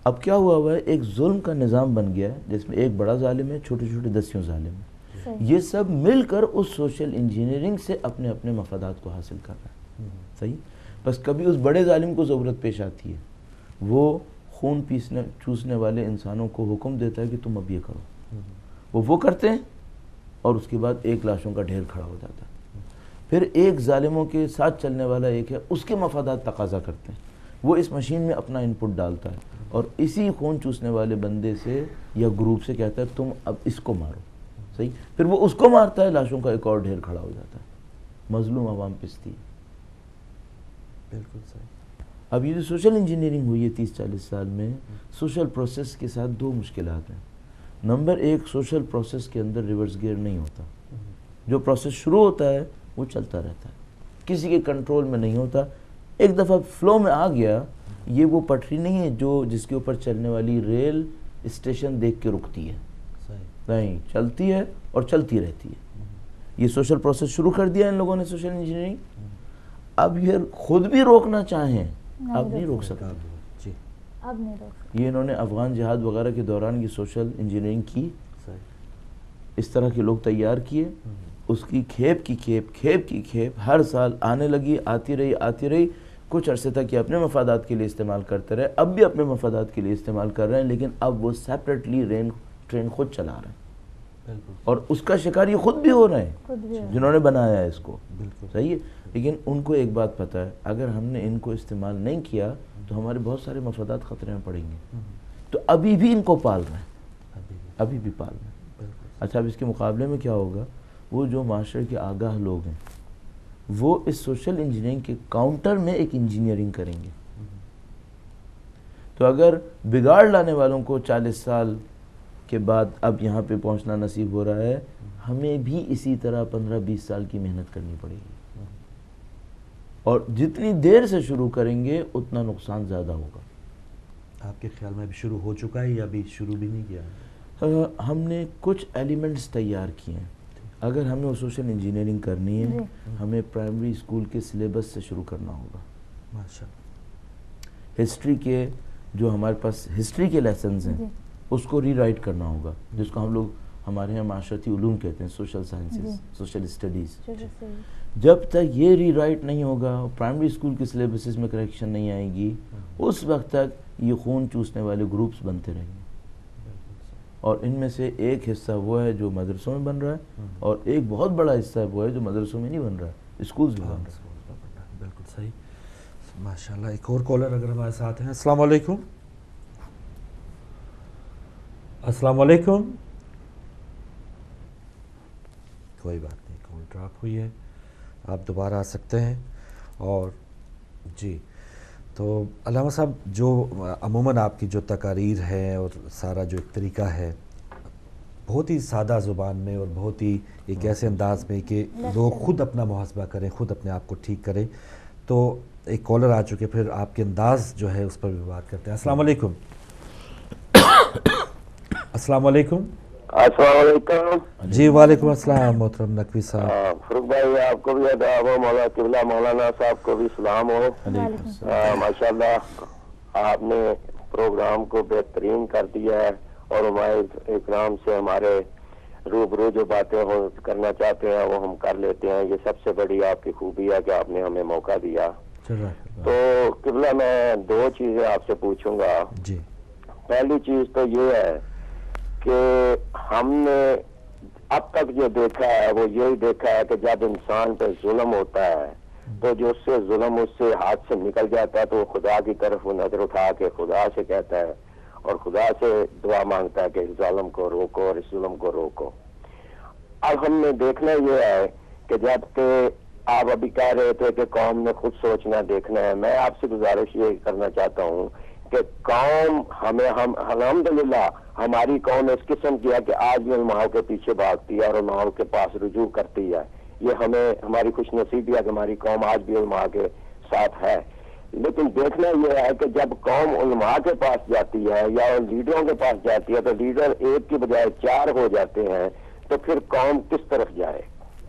اب کیا ہوا ہے، ایک ظلم کا نظام بن گیا ہے جس میں ایک بڑا ظالم ہے، چھوٹے چھوٹے 10 یوں ظالم ہیں. یہ سب مل کر اس سوشل انجینئرنگ سے اپنے اپنے مفادات کو حاصل کر رہا ہے. صحیح؟ بس کبھی اس بڑے ظالم کو ضرورت پیش آتی ہے، وہ خون چوسنے والے انسانوں کو حکم دیتا ہے کہ تم اب یہ کرو. وہ کرتے ہیں اور اس کے بعد ایک لاشوں کا ڈھیر کھڑا ہو جاتا ہے. پھر ایک ظالموں کے ساتھ چلنے والا ایک ہے، اس کے مفادات تقاضا کرتے ہیں. وہ اس مشین میں اپنا ان پٹ ڈالتا ہے اور اسی خون چوسنے والے بندے سے یا گروپ سے کہتا ہے تم اب اس کو مارو، صحیح، پھر وہ اس کو مارتا ہے، لاشوں کا ایک اور ڈھیر کھڑا ہو جاتا ہے، مظلوم عوام پستی ہے۔ بالکل صحیح۔ اب یہ جو سوشل انجینئرنگ ہوئی ہے 30-40 سال میں، سوشل پروسیس کے ساتھ دو مشکلات ہیں۔ نمبر ایک، سوشل پروسیس کے اندر ریورس گیئر نہیں ہوتا، جو پروسیس شروع ہوتا ہے وہ چلتا رہتا ہے، کسی کے کنٹرول میں نہیں ہوتا، ایک دفعہ فلو میں آ گیا، یہ وہ پٹری نہیں ہے جو جس کے اوپر چلنے والی ریل اسٹیشن دیکھ کے رکتی ہے، نہیں، چلتی ہے اور چلتی رہتی ہے۔ یہ سوشل پروسیس شروع کر دیا ان لوگوں نے سوشل انجینئرنگ، اب یہ خود بھی روکنا چاہیں اب نہیں روک سکتا، جی اب نہیں روک سکتا۔ یہ انہوں نے افغان جہاد وغیرہ کے دوران یہ سوشل انجینئرنگ کی، اس طرح کے لوگ تیار کیے، اس کی کھیپ کی کھیپ ہر سال آنے لگی، آتی رہی، کچھ عرصے تک یہ اپنے مفادات کے لیے استعمال کرتے رہے، اب بھی اپنے مفادات کے لیے استعمال کر رہے ہیں، لیکن اب وہ سیپریٹلی ٹرین خود چلا رہے ہیں، اور اس کا شکار یہ خود بھی ہو رہے ہیں جنہوں نے بنایا ہے اس کو، صحیح ہے، لیکن ان کو ایک بات پتہ ہے، اگر ہم نے ان کو استعمال نہیں کیا تو ہمارے بہت سارے مفادات خطرے میں پڑیں گے، تو ابھی بھی ان کو پال رہے ہیں، ابھی بھی پال رہے ہیں۔ اچھا، اب اس کے مقابلے میں کیا ہوگا؟ وہ جو معاشرے کے آگاہ لوگ ہیں وہ اس سوشل انجینئرنگ کے کاؤنٹر میں ایک انجینئرنگ کریں گے، تو اگر بگاڑ لانے والوں کو 40 سال کے بعد اب یہاں پہ پہنچنا نصیب ہو رہا ہے، ہمیں بھی اسی طرح 15-20 سال کی محنت کرنی پڑے گی، اور جتنی دیر سے شروع کریں گے اتنا نقصان زیادہ ہوگا۔ آپ کے خیال میں ابھی شروع ہو چکا ہے یا ابھی شروع بھی نہیں کیا ہے؟ ہم نے کچھ ایلیمنٹس تیار کیے ہیں، اگر ہمیں وہ سوشل انجینئرنگ کرنی ہے ہمیں پرائمری اسکول کے سلیبس سے شروع کرنا ہوگا۔ ماشاءاللہ۔ ہسٹری کے جو ہمارے پاس ہسٹری کے لیسنز ہیں اس کو ری رائٹ کرنا ہوگا، جس کو ہم لوگ ہمارے یہاں معاشرتی علوم کہتے ہیں، سوشل سائنسز، سوشل اسٹڈیز۔ جب تک یہ ری رائٹ نہیں ہوگا، پرائمری اسکول کے سلیبسز میں کریکشن نہیں آئے گی، اس وقت تک یہ خون چوسنے والے گروپس بنتے رہیں گے، اور ان میں سے ایک حصہ وہ ہے جو مدرسوں میں بن رہا ہے، اور ایک بہت بڑا حصہ وہ ہے جو مدرسوں میں نہیں بن رہا ہے، اسکولز میں بن رہا ہے۔ بالکل صحیح، ماشاءاللہ۔ ایک اور کالر اگر ہمارے ساتھ ہیں۔ السلام علیکم۔ السلام علیکم۔ کوئی بات نہیں، کال ڈراپ ہوئی ہے، آپ دوبارہ آ سکتے ہیں۔ اور جی، تو علامہ صاحب، جو عموماً آپ کی جو تقاریر ہے اور سارا جو ایک طریقہ ہے بہت ہی سادہ زبان میں اور بہت ہی ایک ایسے انداز میں کہ لوگ خود اپنا محاسبہ کریں، خود اپنے آپ کو ٹھیک کریں، تو ایک کالر آ چکے، پھر آپ کے انداز جو ہے اس پر بھی بات کرتے ہیں۔ السلام علیکم۔ السلام علیکم۔ السلام علیکم۔ جی وعلیکم السلام محترم نقوی صاحب۔ فروغ بھائی، آپ کو بھی اداب ہو، مولا قبلہ مولانا صاحب کو بھی سلام ہو۔ ماشاءاللہ آپ نے پروگرام کو بہترین کر دیا ہے، اور ہمارے اکرام سے ہمارے روبرو جو باتیں کرنا چاہتے ہیں وہ ہم کر لیتے ہیں، یہ سب سے بڑی آپ کی خوبی ہے کہ آپ نے ہمیں موقع دیا۔ تو قبلہ میں دو چیزیں آپ سے پوچھوں گا۔ جی، پہلی چیز تو یہ ہے کہ ہم نے اب تک جو دیکھا ہے وہ یہی دیکھا ہے کہ جب انسان پہ ظلم ہوتا ہے تو جو اس سے ظلم اس سے ہاتھ سے نکل جاتا ہے تو وہ خدا کی طرف وہ نظر اٹھا کے خدا سے کہتا ہے اور خدا سے دعا مانگتا ہے کہ اس ظالم کو روکو اور اس ظلم کو روکو۔ اب ہم نے دیکھنا یہ ہے کہ جب کہ آپ ابھی کہہ رہے تھے کہ قوم نے خود سوچنا دیکھنا ہے، میں آپ سے گزارش یہ کرنا چاہتا ہوں کہ قوم ہم الحمدللہ ہماری قوم اس قسم کی ہے کہ آج بھی علماؤں کے پیچھے بھاگتی ہے اور علماؤں کے پاس رجوع کرتی ہے، یہ ہماری خوش نصیبی ہے کہ ہماری قوم آج بھی علماء کے ساتھ ہے۔ لیکن دیکھنا یہ ہے کہ جب قوم علماء کے پاس جاتی ہے یا لیڈروں کے پاس جاتی ہے تو لیڈر ایک کی بجائے 4 ہو جاتے ہیں، تو پھر قوم کس طرف جائے؟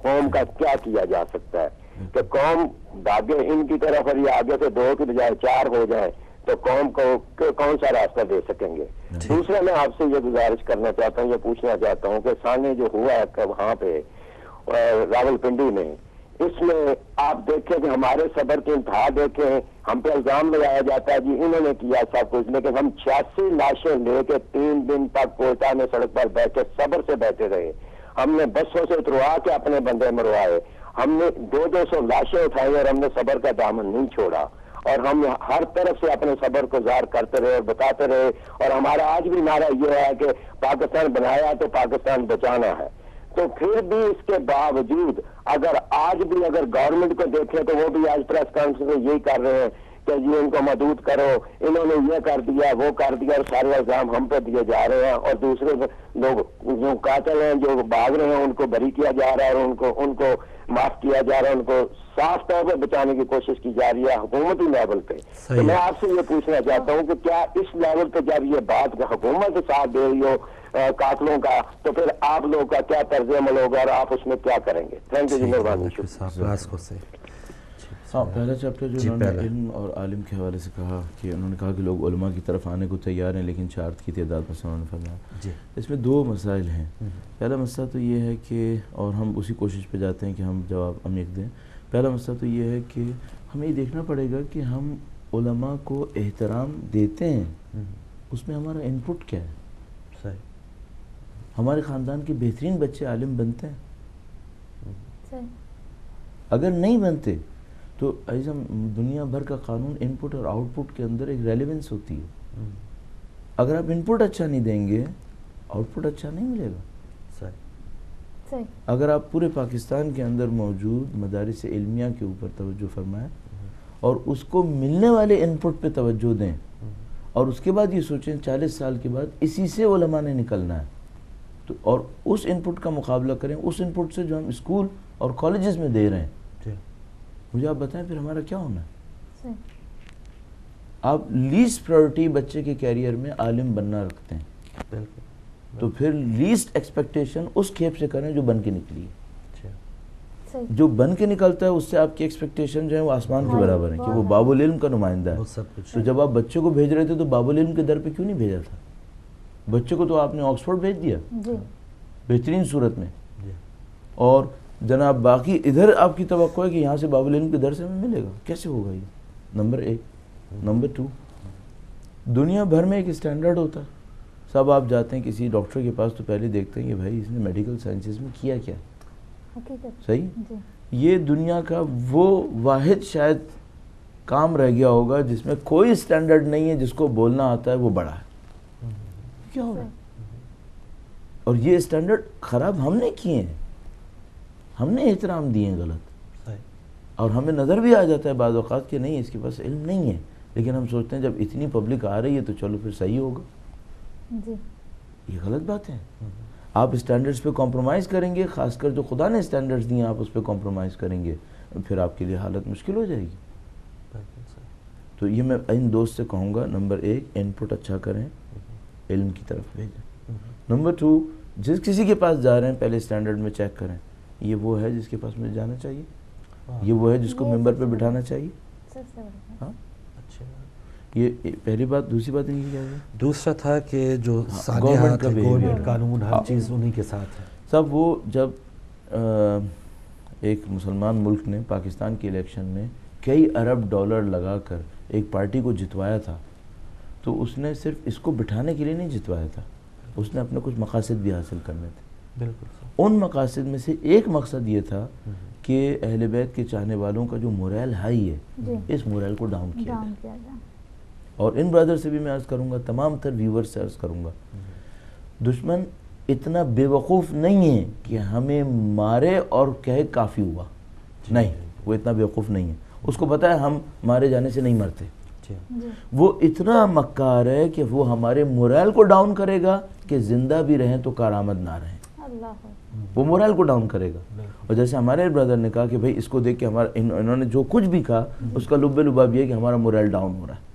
قوم کا کیا کیا جا سکتا ہے کہ قوم بھاگے ان کی طرف اور یہ آگے سے 2 کی بجائے 4 ہو جائے تو قوم کو کون سا راستہ دے سکیں گے؟ دوسرا میں آپ سے یہ گزارش کرنا چاہتا ہوں، یہ پوچھنا چاہتا ہوں کہ سانے جو ہوا ہے وہاں پہ راول پنڈی میں، اس میں آپ دیکھیں کہ ہمارے صبر کی انتہا دیکھیں، ہم پہ الزام لگایا جاتا ہے جی انہوں نے کیا سب کچھ، لیکن ہم 86 لاشیں لے کے 3 دن تک کوئٹہ میں سڑک پر بیٹھے صبر سے بیٹھے رہے، ہم نے بسوں سے اتروا کے اپنے بندے مروائے، ہم نے 200 لاشیں اٹھائی اور ہم نے صبر کا دامن نہیں چھوڑا۔ اور ہم ہر طرف سے اپنے صبر کو ظاہر کرتے رہے اور بتاتے رہے. اور ہمارا آج بھی نعرہ یہ ہے کہ پاکستان بنایا تو پاکستان بچانا ہے. تو پھر بھی اس کے باوجود اگر آج بھی اگر گورنمنٹ کو دیکھیں تو وہ بھی آج پریس کانفرنس میں یہی کر رہے ہیں کہ جی ان کو محدود کرو, انہوں نے یہ کر دیا وہ کر دیا, اور سارے الزام ہم پہ دیے جا رہے ہیں. اور دوسرے لوگ جو قاتل ہیں جو بھاگ رہے ہیں ان کو بری کیا جا رہا ہے, اور ان کو معاف کیا جا رہا ہے, ان کو صاف طور پہ بچانے کی کوشش کی جا رہی ہے حکومتی لیول پہ. تو میں آپ سے یہ پوچھنا چاہتا ہوں کہ کیا اس لیول پہ جب یہ بات حکومت ساتھ دے رہی ہو قاتلوں کا, تو پھر آپ لوگوں کا کیا طرز عمل ہوگا اور آپ اس میں کیا کریں گے؟ تھینک یو جی, مہربانی. ہاں, پہلا چیپٹر جو انہوں نے علم اور عالم کے حوالے سے کہا کہ انہوں نے کہا کہ لوگ علماء کی طرف آنے کو تیار ہیں لیکن شرط کی تعداد میں انہوں نے فرمایا. اس میں دو مسائل ہیں. پہلا مسئلہ تو یہ ہے کہ, اور ہم اسی کوشش پہ جاتے ہیں کہ ہم جواب عمیق دیں. پہلا مسئلہ تو یہ ہے کہ ہمیں یہ دیکھنا پڑے گا کہ ہم علماء کو احترام دیتے ہیں, اس میں ہمارا ان پٹ کیا ہے. صحیح. ہمارے خاندان کے بہترین بچے عالم بنتے ہیں؟ اگر نہیں بنتے تو ایسا دنیا بھر کا قانون ان پٹ اور آؤٹ پٹ کے اندر ایک ریلیونس ہوتی ہے. اگر آپ ان پٹ اچھا نہیں دیں گے آؤٹ پٹ اچھا نہیں ملے گا. صحیح. اگر آپ پورے پاکستان کے اندر موجود مدارس علمیہ کے اوپر توجہ فرمائیں اور اس کو ملنے والے ان پٹ پہ توجہ دیں, اور اس کے بعد یہ سوچیں 40 سال کے بعد اسی سے علماء نے نکلنا ہے, تو اور اس ان پٹ کا مقابلہ کریں اس ان پٹ سے جو ہم اسکول اور کالجز میں دے رہے ہیں, مجھے آپ بتائیں پھر ہمارا کیا ہونا ہے. آپ لیسٹ پرائیورٹی بچے کے کیریئر میں عالم بننا رکھتے ہیں, تو پھر لیسٹ ایکسپیکٹیشن اس کھیپ سے کریں جو بن کے نکلی ہے. جو بن کے نکلتا ہے اس سے آپ کی ایکسپیکٹیشن جو ہے وہ آسمان کے برابر ہیں کہ وہ باب العلم کا نمائندہ ہے. تو جب آپ بچے کو بھیج رہے تھے تو باب العلم کے در پہ کیوں نہیں بھیجا تھا؟ بچے کو تو آپ نے آکسفورڈ بھیج دیا بہترین صورت میں, اور جناب باقی ادھر آپ کی توقع ہے کہ یہاں سے باب العلم کے در سے ہمیں ملے گا. کیسے ہوگا یہ؟ نمبر 1. نمبر 2, دنیا بھر میں ایک اسٹینڈرڈ ہوتا ہے. سب آپ جاتے ہیں کسی ڈاکٹر کے پاس تو پہلے دیکھتے ہیں کہ بھائی اس نے میڈیکل سائنسز میں کیا کیا. صحیح. یہ دنیا کا وہ واحد شاید کام رہ گیا ہوگا جس میں کوئی اسٹینڈرڈ نہیں ہے, جس کو بولنا آتا ہے وہ بڑا ہے. کیا ہو رہا ہے؟ اور یہ اسٹینڈرڈ خراب ہم نے کیے ہیں, ہم نے احترام دیے ہیں غلط. اور ہمیں نظر بھی آ جاتا ہے بعض اوقات کہ نہیں اس کے پاس علم نہیں ہے, لیکن ہم سوچتے ہیں جب اتنی پبلک آ رہی ہے تو چلو پھر صحیح ہوگا. یہ غلط بات ہے. آپ اسٹینڈرڈز پہ کمپرومائز کریں گے, خاص کر جو خدا نے اسٹینڈرڈز دیے آپ اس پہ کمپرومائز کریں گے, پھر آپ کے لیے حالت مشکل ہو جائے گی. تو یہ میں ان دوست سے کہوں گا, نمبر 1 ان پٹ اچھا کریں, علم کی طرف بھیجیں. نمبر 2, جس کسی کے پاس جا رہے ہیں پہلے اسٹینڈرڈ میں چیک کریں یہ وہ ہے جس کے پاس مجھے جانا چاہیے, یہ وہ ہے جس کو ممبر پہ بٹھانا چاہیے. ہاں یہ پہلی بات. دوسری بات ان کی کیا ہے؟ دوسرا تھا کہ جو گورنمنٹ کا گورنمنٹ قانون ہر چیز انہی کے ساتھ ہے. سب وہ جب ایک مسلمان ملک نے پاکستان کے الیکشن میں کئی ارب ڈالر لگا کر ایک پارٹی کو جتوایا تھا, تو اس نے صرف اس کو بٹھانے کے لیے نہیں جتوایا تھا, اس نے اپنے کچھ مقاصد بھی حاصل کرنے تھے. بالکل. ان مقاصد میں سے ایک مقصد یہ تھا کہ اہل بیت کے چاہنے والوں کا جو موریل ہائی ہے اس موریل کو ڈاؤن کیا جائے. اور ان برادر سے بھی میں عرض کروں گا, تمام تر ویور سے عرض کروں گا, دشمن اتنا بے وقوف نہیں ہے کہ ہمیں مارے اور کہے کافی ہوا. نہیں, وہ اتنا بے وقوف نہیں ہے. اس کو پتا ہے ہم مارے جانے سے نہیں مرتے. وہ اتنا مکار ہے کہ وہ ہمارے موریل کو ڈاؤن کرے گا کہ زندہ بھی رہیں تو کارآمد نہ رہیں. وہ موریل کو ڈاؤن کرے گا. اور جیسے ہمارے برادر نے کہا کہ بھائی اس کو دیکھ کے ہمارا انہوں نے جو کچھ بھی کہا اس کا لب لباب یہ ہے کہ ہمارا موریل ڈاؤن ہو رہا ہے.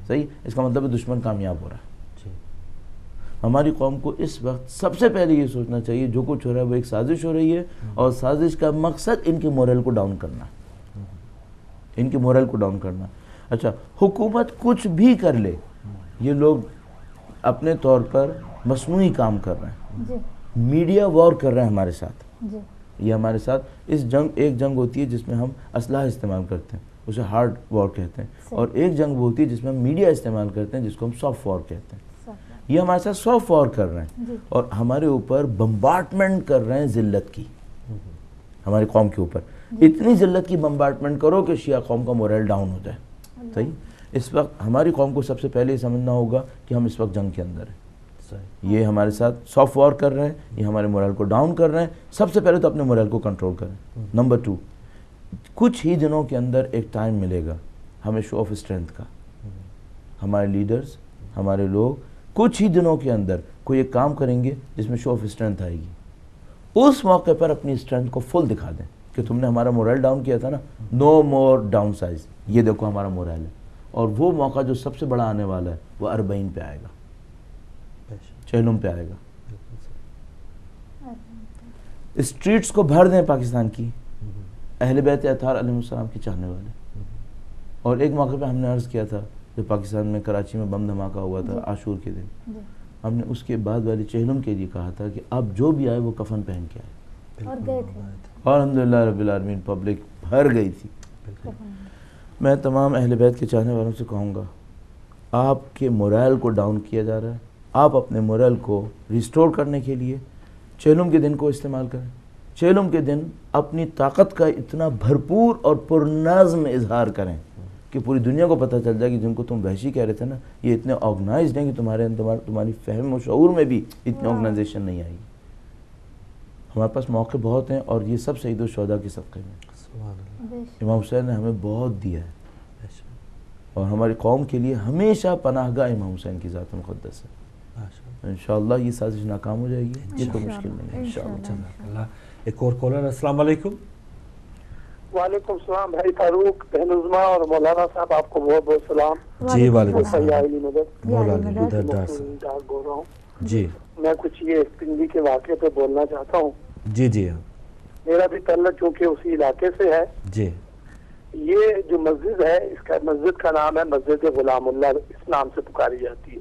صحیح, اس کا مطلب ہے دشمن کامیاب ہو رہا ہے. ہماری قوم کو اس وقت سب سے پہلے یہ سوچنا چاہیے جو کچھ ہو رہا ہے وہ ایک سازش ہو رہی ہے, اور سازش کا مقصد ان کے موریل کو ڈاؤن کرنا, ان کے موریل کو ڈاؤن کرنا. اچھا, حکومت کچھ بھی کر لے, یہ لوگ اپنے طور پر مصنوعی کام کر رہے ہیں, میڈیا وار کر رہے ہیں ہمارے ساتھ. یہ ہمارے ساتھ اس جنگ, ایک جنگ ہوتی ہے جس میں ہم اسلحہ استعمال کرتے ہیں, اسے ہارڈ وار کہتے ہیں, اور ایک جنگ وہ ہوتی ہے جس میں ہم میڈیا استعمال کرتے ہیں جس کو ہم سافٹ وار کہتے ہیں. یہ ہمارے ساتھ سافٹ وار کر رہے ہیں اور ہمارے اوپر بمبارٹمنٹ کر رہے ہیں ذلت کی, ہماری قوم کے اوپر اتنی ذلت کی بمبارٹمنٹ کرو کہ شیعہ قوم کا موریل ڈاؤن ہو جائے. صحیح. اس وقت ہماری قوم کو سب سے پہلے یہ سمجھنا ہوگا کہ ہم اس وقت جنگ کے اندر ہیں. یہ ہمارے ساتھ سافٹ وار کر رہے ہیں, یہ ہمارے مورال کو ڈاؤن کر رہے ہیں. سب سے پہلے تو اپنے مورال کو کنٹرول کریں. نمبر 2, کچھ ہی دنوں کے اندر ایک ٹائم ملے گا ہمیں شو آف اسٹرینتھ کا. ہمارے لیڈرز, ہمارے لوگ کچھ ہی دنوں کے اندر کوئی ایک کام کریں گے جس میں شو آف اسٹرینتھ آئے گی. اس موقع پر اپنی اسٹرینتھ کو فل دکھا دیں کہ تم نے ہمارا مورال ڈاؤن کیا تھا نا, نو مور ڈاؤن سائز, یہ دیکھو ہمارا مورال ہے. اور وہ موقع جو سب سے بڑا آنے والا ہے وہ اربعین پہ آئے گا, چہلم پہ آئے گا. اسٹریٹس کو بھر دیں پاکستان کی اہل بیت اطہار علیہ السلام کے چاہنے والے. اور ایک موقع پہ ہم نے عرض کیا تھا جب پاکستان میں کراچی میں بم دھماکہ ہوا تھا عاشور کے دن, ہم نے اس کے بعد والی چہلم کے لیے کہا تھا کہ اب جو بھی آئے وہ کفن پہن کے آئے, اور گئے تھے. اور الحمدللہ رب العالمین پبلک بھر گئی تھی. میں تمام اہل بیت کے چاہنے والوں سے کہوں گا, آپ کے مورال کو ڈاؤن کیا جا رہا ہے. آپ اپنے مورل کو ریسٹور کرنے کے لیے چہلم کے دن کو استعمال کریں. چہلم کے دن اپنی طاقت کا اتنا بھرپور اور پرنظم اظہار کریں کہ پوری دنیا کو پتہ چل جائے کہ جن کو تم وحشی کہہ رہے تھے نا, یہ اتنے آرگنائزڈ ہیں کہ تمہارے اندر تمہاری فہم و شعور میں بھی اتنی آرگنائزیشن نہیں آئی. ہمارے پاس موقع بہت ہیں, اور یہ سب شہید الشہداء کے صدقے میں. امام حسین نے ہمیں بہت دیا ہے, اور ہماری قوم کے لیے ہمیشہ پناہ گاہ امام حسین کی ذات مقدس ہے. انشاءاللہ یہ سازش ناکام ہو جائے گی, یہ کوئی مشکل نہیں ہے انشاءاللہ. ایک اور کالر. السلام علیکم. وعلیکم السلام بھائی فاروق, بہن عظما اور مولانا صاحب, آپ کو بہت بہت سلام. جی وعلیکم السلام. مولانا بول رہا ہوں. جی میں کچھ یہ پنڈی کے واقعے پہ بولنا چاہتا ہوں. جی جی میرا بھی تعلق چونکہ اسی علاقے سے ہے. جی. یہ جو مسجد ہے, اس کا مسجد کا نام ہے مسجد غلام اللہ, اس نام سے پکاری جاتی ہے.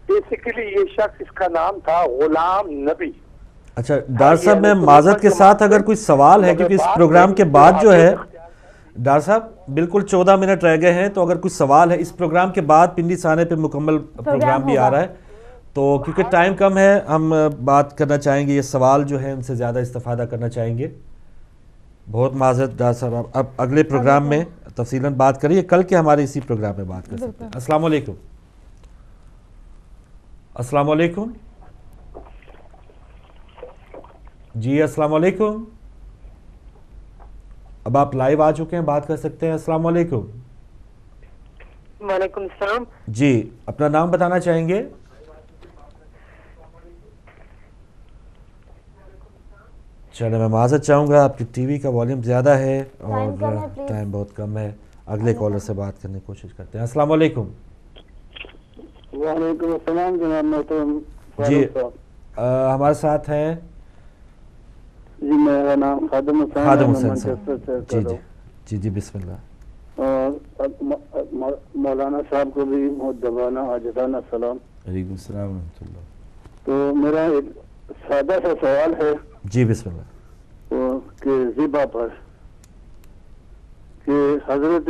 بیسیکلی یہ شخص, اس کا نام تھا غلام نبی. اچھا ڈاکٹر صاحب, میں معذرت کے ساتھ اگر کوئی سوال ہے, کیونکہ اس پروگرام کے بعد جو ہے ڈاکٹر صاحب بالکل 14 منٹ رہ گئے ہیں, تو اگر کوئی سوال ہے, اس پروگرام کے بعد پنڈی سانے پہ مکمل پروگرام بھی آ رہا ہے, تو کیونکہ ٹائم کم ہے ہم بات کرنا چاہیں گے, یہ سوال جو ہے ان سے زیادہ استفادہ کرنا چاہیں گے. بہت معذرت ڈاکٹر صاحب, اب اگلے پروگرام میں تفصیلاً بات کریے, کل کے ہمارے اسی پروگرام میں بات کر سکتے ہیں. السلام علیکم. السلام علیکم. جی السلام علیکم. اب آپ لائیو آ چکے ہیں, بات کر سکتے ہیں. السلام علیکم. وعلیکم السلام. جی اپنا نام بتانا چاہیں گے؟ چلے میں معذرت چاہوں گا, آپ کی ٹی وی کا والیوم زیادہ ہے اور ٹائم بہت کم ہے. اگلے کالر سے بات کرنے کی کوشش کرتے ہیں. السلام علیکم. وعلیکم السلام جناب محترم. جی ہمارے ساتھ ہیں. جی میرا نام خادم حسین. خادم حسین صاحب. جی جی جی جی بسم اللہ. اور مولانا صاحب کو بھی مؤدبانہ عاجزانہ سلام. علیکم السلام ورحمۃ اللہ. تو میرا ایک سادہ سا سوال ہے. جی بسم اللہ. کہ ذبح پر, کہ حضرت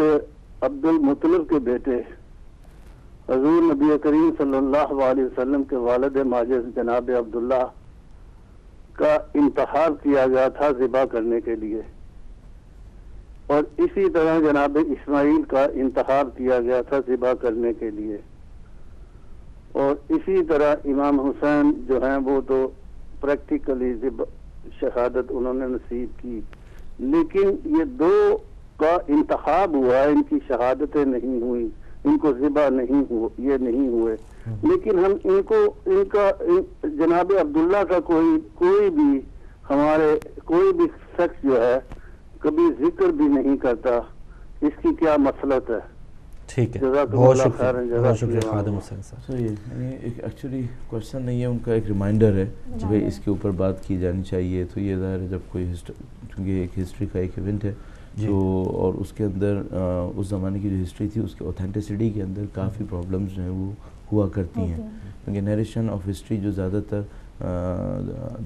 عبد المطلب کے بیٹے حضور نبی کریم صلی اللہ علیہ وسلم کے والد ماجد جناب عبداللہ کا انتخاب کیا گیا تھا ذبح کرنے کے لیے, اور اسی طرح جناب اسماعیل کا انتخاب کیا گیا تھا ذبح کرنے کے لیے, اور اسی طرح امام حسین جو ہیں وہ تو پریکٹیکلی شہادت انہوں نے نصیب کی, لیکن یہ دو کا انتخاب ہوا, ان کی شہادتیں نہیں ہوئی, ان کو ذبح نہیں یہ نہیں ہوئے. لیکن ہم ان کا جناب عبداللہ کا کوئی بھی ہمارے کوئی بھی شخص جو ہے کبھی ذکر بھی نہیں کرتا, اس کی کیا مسئلت ہے؟ ٹھیک ہے, بہت شکریہ, بہت شکریہ خادم حسین صاحب. یعنی ایک ایکچولی کوشچن نہیں ہے, ان کا ایک ریمائنڈر ہے کہ بھائی اس کے اوپر بات کی جانی چاہیے. تو یہ ظاہر ہے جب کوئی چونکہ ایک ہسٹری کا ایک ایونٹ ہے تو, اور اس کے اندر اس زمانے کی جو ہسٹری تھی اس کے اوتھینٹسٹی کے اندر کافی پرابلمز جو ہیں وہ ہوا کرتی ہیں, کیونکہ نیریشن آف ہسٹری جو زیادہ تر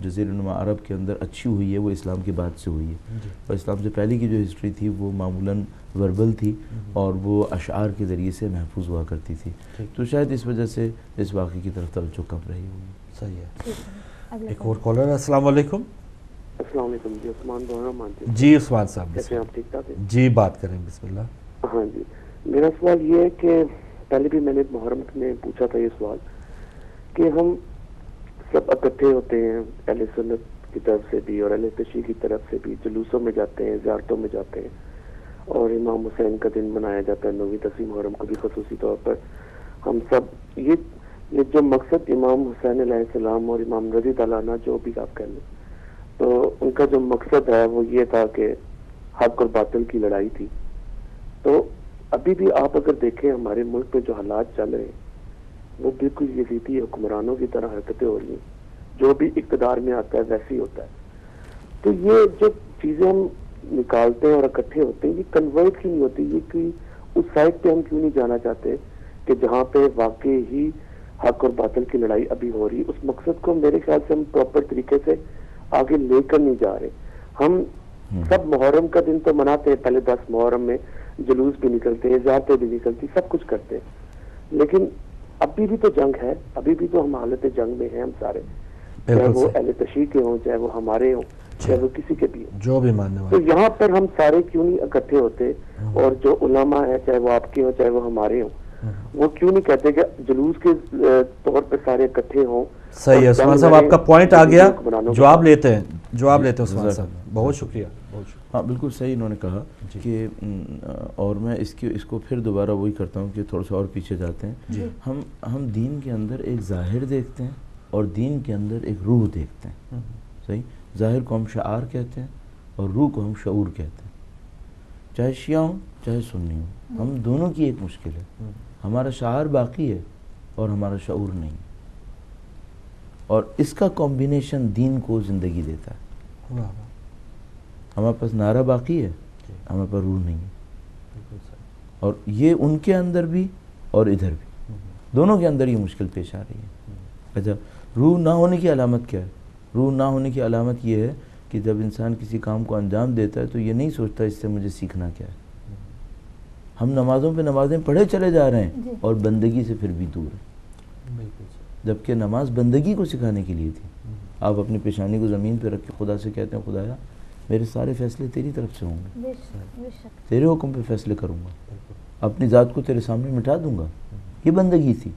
جزیرہ نما عرب کے اندر اچھی ہوئی ہے وہ اسلام کے بعد سے ہوئی ہے, اور اسلام سے پہلے کی جو ہسٹری تھی وہ معمولاً وربل تھی اور وہ اشعار کے ذریعے سے محفوظ ہوا کرتی تھی. تو شاید اس وجہ سے اس واقعے کی طرف توجہ کم رہی ہوگی. صحیح ہے. ایک اور کالر. السلام علیکم. السلام علیکم. جی عثمان بول رہا ہوں. جی عثمان صاحب کیسے ہیں آپ؟ ٹھیک ٹھاک ہیں؟ جی بات کریں. بسم اللہ. ہاں جی, میرا سوال یہ ہے کہ پہلے بھی میں نے محرم میں پوچھا تھا یہ سوال کہ ہم سب اکٹھے ہوتے ہیں اہل سنت کی طرف سے بھی اور اہل تشیع کی طرف سے بھی، جلوسوں میں جاتے ہیں، زیارتوں میں جاتے ہیں، اور امام حسین کا دن منایا جاتا ہے 9ویں 10ویں محرم کو بھی خصوصی طور پر. ہم سب یہ جو مقصد امام حسین علیہ السلام اور امام رضی تعالیٰ عنہ جو بھی آپ کہہ لیں، تو ان کا جو مقصد ہے وہ یہ تھا کہ حق اور باطل کی لڑائی تھی. تو ابھی بھی آپ اگر دیکھیں ہمارے ملک پہ جو حالات چل رہے ہیں وہ بالکل یزیدی حکمرانوں کی طرح حرکتیں ہو رہی ہیں، جو بھی اقتدار میں آتا ہے ویسے ہی ہوتا ہے. تو یہ جو چیزیں ہم نکالتے ہیں اور اکٹھے ہوتے ہیں، یہ کنورٹ کیوں نہیں ہوتی؟ یہ کوئی اس سائڈ پہ ہم کیوں نہیں جانا چاہتے کہ جہاں پہ واقعی ہی حق اور باطل کی لڑائی ابھی ہو رہی؟ اس مقصد کو میرے خیال سے ہم پراپر طریقے سے آگے لے کر نہیں جا رہے. ہم سب محرم کا دن تو مناتے ہیں، پہلے 10 محرم میں جلوس بھی نکلتے ہیں، زیارتیں بھی نکلتی، سب کچھ کرتے ہیں، لیکن ابھی بھی تو جنگ ہے، ابھی بھی تو ہم حالت جنگ میں ہیں ہم سارے، چاہے وہ اہل تشیع کے ہوں، چاہے وہ ہمارے ہوں، چاہے وہ کسی کے بھی ہوں، جو بھی ماننے والے. تو یہاں پر ہم سارے کیوں نہیں اکٹھے ہوتے؟ اور جو علماء ہیں، چاہے وہ آپ کے ہوں چاہے وہ ہمارے ہوں، وہ کیوں نہیں کہتے کہ جلوس کے طور پہ سارے اکٹھے ہوں؟ صحیح ہے عثمان صاحب، آپ کا پوائنٹ آ گیا، جواب لیتے ہیں عثمان صاحب. بہت شکریہ. ہاں بالکل صحیح انہوں نے کہا کہ اور میں اس کو پھر دوبارہ وہی کرتا ہوں کہ تھوڑا سا اور پیچھے جاتے ہیں. ہم دین کے اندر ایک ظاہر دیکھتے ہیں اور دین کے اندر ایک روح دیکھتے ہیں. صحیح، ظاہر کو ہم شعار کہتے ہیں اور روح کو ہم شعور کہتے ہیں. چاہے شیعہ ہوں چاہے سنی ہوں، ہم دونوں کی ایک مشکل ہے، ہمارا شعار باقی ہے اور ہمارا شعور نہیں، اور اس کا کمبینیشن دین کو زندگی دیتا ہے. ہمارے پاس نعرہ باقی ہے، ہمارے پاس روح نہیں ہے، اور یہ ان کے اندر بھی اور ادھر بھی، دونوں کے اندر یہ مشکل پیش آ رہی ہے. اچھا، روح نہ ہونے کی علامت کیا ہے؟ روح نہ ہونے کی علامت یہ ہے کہ جب انسان کسی کام کو انجام دیتا ہے تو یہ نہیں سوچتا اس سے مجھے سیکھنا کیا ہے. ہم نمازوں پہ نمازیں پڑھے چلے جا رہے ہیں اور بندگی سے پھر بھی دور ہیں، جبکہ نماز بندگی کو سکھانے کے لیے تھی. آپ اپنی پیشانی کو زمین پہ رکھ کے خدا سے کہتے ہیں خدایا میرے سارے فیصلے تیری طرف سے ہوں گے، تیرے حکم پہ فیصلے کروں گا، اپنی ذات کو تیرے سامنے مٹا دوں گا. یہ بندگی تھی.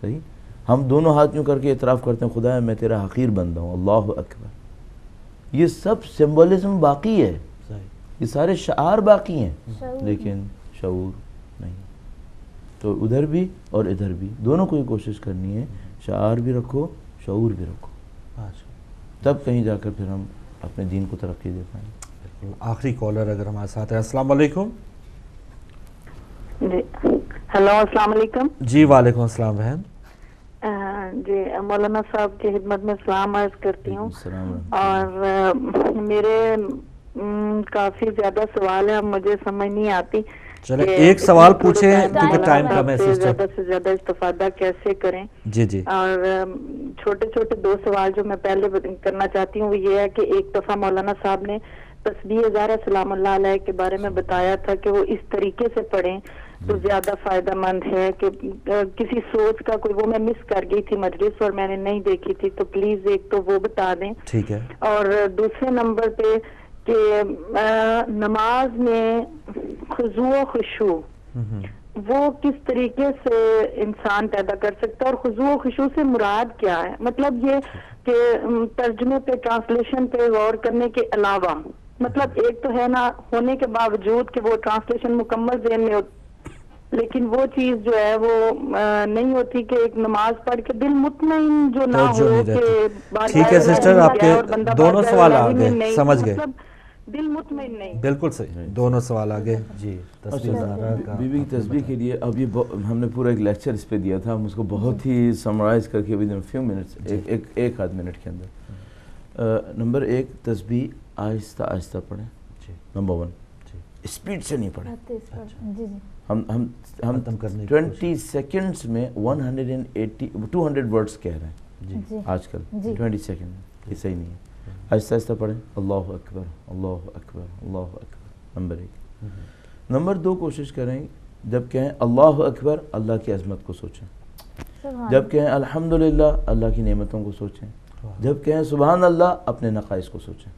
صحیح، ہم دونوں ہاتھ یوں کر کے اعتراف کرتے ہیں خدایا میں تیرا حقیر بندہ ہوں، اللہ اکبر. یہ سب سمبولزم باقی ہے، یہ سارے شعار باقی ہیں، لیکن شعور نہیں. تو ادھر بھی اور ادھر بھی دونوں کو یہ کوشش کرنی ہے، شعار بھی رکھو شعور بھی رکھو، تب کہیں جا کر پھر ہم اپنے دین کو ترقی دے پائیں. آخری کالر اگر ہمارے ساتھ ہے. السلام علیکم. جی ہیلو، السلام علیکم. جی وعلیکم السلام بہن. جی مولانا صاحب کی خدمت میں سلام عرض کرتی ہوں. اور میرے کافی زیادہ سوال ہیں، مجھے سمجھ نہیں آتی. چلے ایک سوال پوچھیں کیونکہ ٹائم کم ہے. زیادہ سے زیادہ استفادہ کیسے کریں؟ جی جی. اور چھوٹے چھوٹے 2 سوال جو میں پہلے کرنا چاہتی ہوں وہ یہ ہے کہ ایک دفعہ مولانا صاحب نے تسبیح ہزارہ سلام اللہ علیہ کے بارے میں بتایا تھا کہ وہ اس طریقے سے پڑھیں تو زیادہ فائدہ مند ہے. کہ کسی سوچ کا کوئی وہ میں مس کر گئی تھی مجلس اور میں نے نہیں دیکھی تھی، تو پلیز ایک تو وہ بتا دیں. ٹھیک ہے. اور دوسرے نمبر پہ کہ نماز میں خضوع و خشوع وہ کس طریقے سے انسان پیدا کر سکتا ہے، اور خضوع و خشوع سے مراد کیا ہے؟ مطلب یہ کہ ترجمے پہ ٹرانسلیشن پہ غور کرنے کے علاوہ، مطلب ایک تو ہے نا ہونے کے باوجود کہ وہ ٹرانسلیشن مکمل ذہن میں لیکن وہ چیز جو ہے وہ نہیں ہوتی کہ ایک نماز پڑھ کے دل مطمئن جو نہ ہو کہ ٹھیک ہے سسٹر، آپ کے دونوں سوال آ گئے، سمجھ گئے، دل مطمئن نہیں. بالکل صحیح، دونوں سوال آگے. جی بی بی کی تسبیح کے لیے اب یہ ہم نے پورا ایک لیکچر اس پہ دیا تھا، ہم اس کو بہت ہی سمرائز کر کے ود ان فیو منٹس، ایک آدھ منٹ کے اندر. نمبر 1 تسبیح آہستہ آہستہ پڑھیں. نمبر 1 اسپیڈ سے نہیں پڑھیں. ہم 20 سیکنڈز میں 200 ورڈز کہہ رہے ہیں آج کل. 20 سیکنڈ یہ صحیح نہیں ہے. آہستہ آہستہ پڑھیں. اللہ اکبر اللہ اکبر اللہ اکبر. نمبر 1. نمبر 2 کوشش کریں جب کہیں اللہ اکبر اللہ کی عظمت کو سوچیں. جب کہیں الحمدللہ اللہ کی نعمتوں کو سوچیں. جب کہیں سبحان اللہ اپنے نقائص کو سوچیں.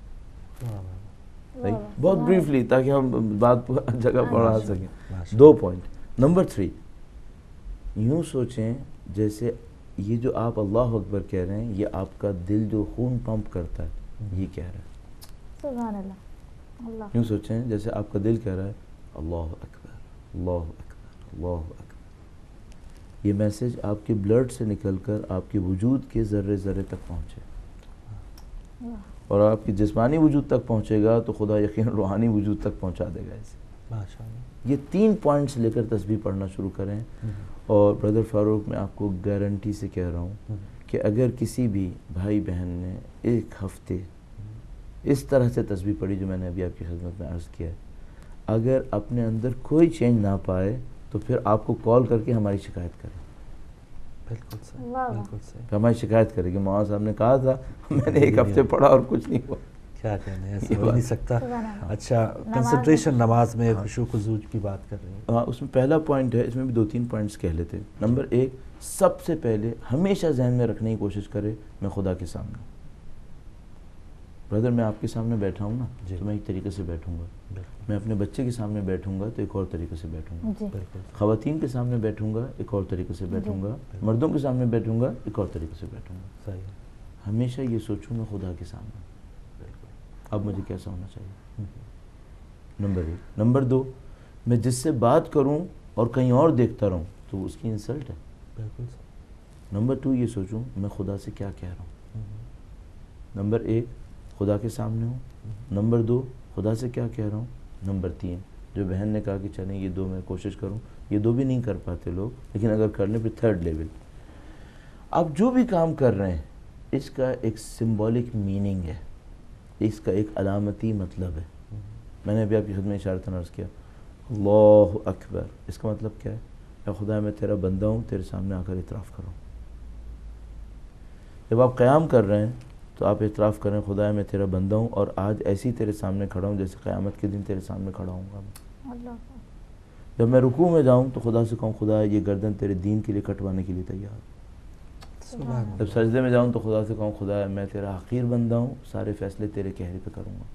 بہت بریفلی تاکہ ہم بات جگہ پڑھا سکیں. 2 پوائنٹ. نمبر 3، یوں سوچیں جیسے یہ جو آپ اللہ اکبر کہہ رہے ہیں، یہ آپ کا دل جو خون پمپ کرتا ہے یہ کہہ رہا ہے. سبحان اللہ. اللہ. یوں سوچیں جیسے آپ کا دل کہہ رہا ہے اللہ اکبر اللہ اکبر اللہ اکبر. یہ میسج آپ کے بلڈ سے نکل کر آپ کے وجود کے ذرے ذرے تک پہنچے، اور آپ کی جسمانی وجود تک پہنچے گا تو خدا یقین روحانی وجود تک پہنچا دے گا اسے. یہ 3 پوائنٹس لے کر تسبیح پڑھنا شروع کریں. اور بردر فاروق میں آپ کو گارنٹی سے کہہ رہا ہوں کہ اگر کسی بھی بھائی بہن نے 1 ہفتے اس طرح سے تسبیح پڑھی جو میں نے ابھی آپ کی خدمت میں عرض کیا ہے، اگر اپنے اندر کوئی چینج نہ پائے تو پھر آپ کو کال کر کے ہماری شکایت کریں. بالکل صحیح، بالکل صحیح. ہماری شکایت کرے کہ مولانا صاحب نے کہا تھا میں نے 1 ہفتے پڑھا اور کچھ نہیں ہوا. کیا کہنا ہے، ایسا ہو نہیں سکتا. اچھا، کنسنٹریشن نماز میں خشوع خضوع کی بات کر رہے ہیں. ہاں، اس میں پہلا پوائنٹ ہے، اس میں بھی 2-3 پوائنٹس کہہ لیتے. نمبر 1، سب سے پہلے ہمیشہ ذہن میں رکھنے کی کوشش کرے میں خدا کے سامنے ہوں. بردر میں آپ کے سامنے بیٹھا ہوں نا تو میں ایک طریقے سے بیٹھوں گا، میں اپنے بچے کے سامنے بیٹھوں گا تو ایک اور طریقے سے بیٹھوں گا، خواتین کے سامنے بیٹھوں گا ایک اور طریقے سے بیٹھوں گا، مردوں کے سامنے بیٹھوں گا ایک اور طریقے سے بیٹھوں گا. ہمیشہ یہ سوچوں میں خدا کے سامنے. اب مجھے کیسا ہونا چاہیے؟ نمبر 1. نمبر 2، میں جس سے بات کروں اور کہیں اور دیکھتا رہوں تو اس کی انسلٹ ہے. بالکل. نمبر 2، یہ سوچوں میں خدا سے کیا کہہ رہا ہوں. نمبر 1، خدا کے سامنے ہوں. نمبر 2، خدا سے کیا کہہ رہا ہوں. نمبر 3، جو بہن نے کہا کہ چلیں یہ 2 میں کوشش کروں، یہ 2 بھی نہیں کر پاتے لوگ، لیکن اگر کر لیں پھر 3rd لیول. آپ جو بھی کام کر رہے ہیں اس کا ایک سمبولک میننگ ہے، اس کا ایک علامتی مطلب ہے. میں نے ابھی آپ کی خدمت میں اشارتاً عرض کیا اللہ اکبر، اس کا مطلب کیا ہے؟ اے خدا میں تیرا بندہ ہوں، تیرے سامنے آ کر اعتراف کروں. جب آپ قیام کر رہے ہیں تو آپ اعتراف کریں خدا میں تیرا بندہ ہوں اور آج ایسی تیرے سامنے کھڑا ہوں جیسے قیامت کے دن تیرے سامنے کھڑا ہوں گا. جب میں رکوع میں جاؤں تو خدا سے کہوں خدا یہ گردن تیرے دین کے لیے کٹوانے کے لیے تیار. جب سجدے میں جاؤں تو خدا سے کہوں خدا میں تیرا حقیر بندہ ہوں، سارے فیصلے تیرے کہنے پہ کروں گا.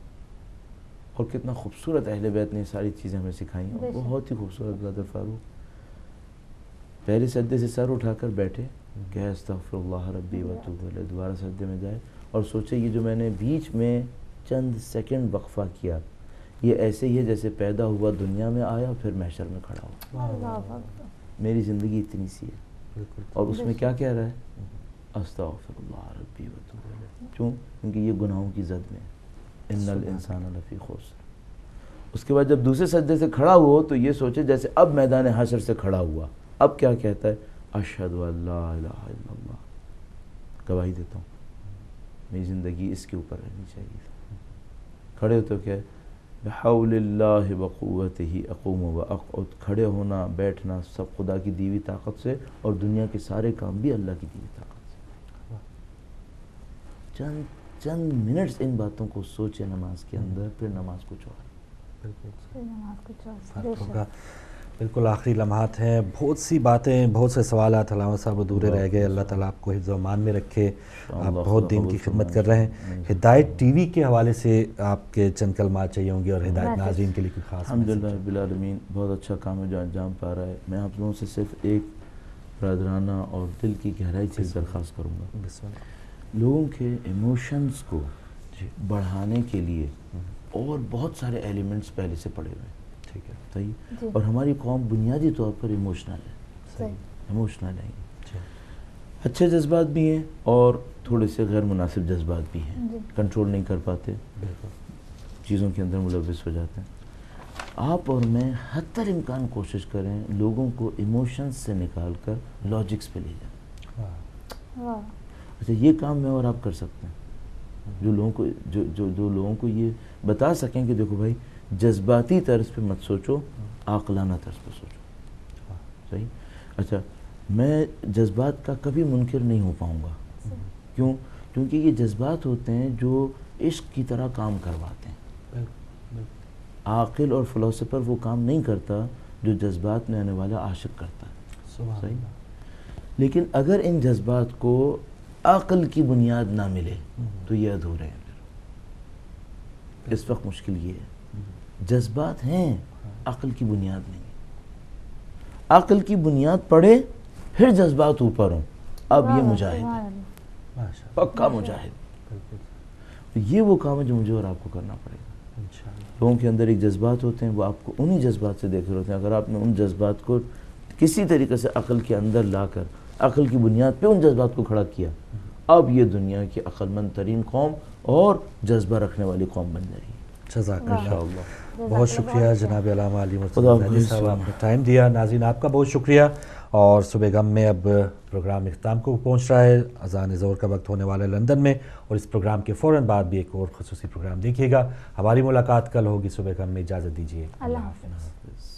اور کتنا خوبصورت اہل بیت نے ساری چیزیں ہمیں سکھائی ہیں، بہت ہی خوبصورت. برادر فاروق پہلے سجدے سے سر اٹھا کر بیٹھے کہ استغفر اللہ ربی واتوب الیہ، دوبارہ سجدے میں جائے اور سوچے یہ جو میں نے بیچ میں چند سیکنڈ وقفہ کیا یہ ایسے ہی ہے جیسے پیدا ہوا دنیا میں آیا پھر محشر میں کھڑا ہوا. میری زندگی اتنی سی ہے. اور اس میں کیا کہہ رہا ہے؟ استغفر اللہ ربی واتوب الیہ. کیوں؟ کیونکہ یہ گناہوں کی زد میں ان الانسان لفی خسر. اس کے بعد جب دوسرے سجدے سے کھڑا ہوا تو یہ سوچے جیسے اب میدان حشر سے کھڑا ہوا. اب کیا کہتا ہے؟ اشہد ان لا الہ الا اللہ، گواہی دیتا ہوں میری زندگی اس کے اوپر رہنی چاہیے. کھڑے ہوتے ہو کیا ہے؟ بحول اللہ وقوتہ اقوم واقعد. کھڑے ہونا بیٹھنا سب خدا کی دی ہوئی طاقت سے، اور دنیا کے سارے کام بھی اللہ کی دی ہوئی طاقت سے. چند منٹس ان باتوں کو سوچے نماز کے اندر، پھر نماز کچھ اور. بالکل آخری لمحات ہیں، بہت سی باتیں، بہت سے سوالات علامہ صاحب ادھورے رہ گئے. اللہ تعالیٰ آپ کو حفظ و امان میں رکھے. آپ بہت دین کی خدمت کر رہے ہیں. ہدایت ٹی وی کے حوالے سے آپ کے چند کلمات چاہیے ہوں گے اور ہدایت ناظرین کے لیے کوئی خاص؟ الحمدللہ رب العالمین، بہت اچھا کام ہے جو انجام پا رہا ہے. میں آپ لوگوں سے صرف ایک برادرانہ اور دل کی گہرائی سے درخواست کروں گا. لوگوں کے ایموشنز کو بڑھانے کے لیے اور بہت سارے ایلیمنٹس پہلے سے پڑے ہوئے ہیں. ٹھیک ہے، صحیح. اور ہماری قوم بنیادی طور پر ایموشنل ہے. ایموشنل ہے. اچھے جذبات بھی ہیں اور تھوڑے سے غیر مناسب جذبات بھی ہیں. کنٹرول نہیں کر پاتے، چیزوں کے اندر ملوث ہو جاتے ہیں. آپ اور میں حتی الامکان کوشش کریں لوگوں کو ایموشنز سے نکال کر لاجکس پہ لے جائیں. اچھا، یہ کام میں اور آپ کر سکتے ہیں جو لوگوں کو یہ بتا سکیں کہ دیکھو بھائی جذباتی طرز پہ مت سوچو، عاقلانہ طرز پہ سوچو. صحیح. اچھا، میں جذبات کا کبھی منکر نہیں ہو پاؤں گا. کیوں؟ کیونکہ یہ جذبات ہوتے ہیں جو عشق کی طرح کام کرواتے ہیں. عاقل اور فلسفر وہ کام نہیں کرتا جو جذبات میں آنے والا عاشق کرتا ہے. صحیح. لیکن اگر ان جذبات کو عقل کی بنیاد نہ ملے تو یہ ادھورے ہیں. اس وقت مشکل یہ ہے جذبات ہیں، عقل کی بنیاد نہیں. عقل کی بنیاد پڑے پھر جذبات اوپر ہوں، اب یہ مجاہد ہے، پکا مجاہد۔ یہ وہ کام ہے جو مجھے اور آپ کو کرنا پڑے گا۔ لوگوں کے اندر ایک جذبات ہوتے ہیں، وہ آپ کو انہی جذبات سے دیکھ رہے ہوتے ہیں۔ اگر آپ نے ان جذبات کو کسی طریقے سے عقل کے اندر لا کر عقل کی بنیاد پہ ان جذبات کو کھڑا کیا، اب یہ دنیا کی عقل مند ترین قوم اور جذبہ رکھنے والی قوم بن جائے گی۔ جزاک اللہ، بہت شکریہ جناب علامہ علی مرتضیٰ صاحب، آپ نے ٹائم دیا۔ ناظرین آپ کا بہت شکریہ، اور صبح غم میں اب پروگرام اختتام کو پہنچ رہا ہے، اذان ظہر کا وقت ہونے والا ہے لندن میں، اور اس پروگرام کے فوراً بعد بھی ایک اور خصوصی پروگرام دیکھیے گا۔ ہماری ملاقات کل ہوگی صبح غم میں، اجازت دیجیے، اللہ حافظ۔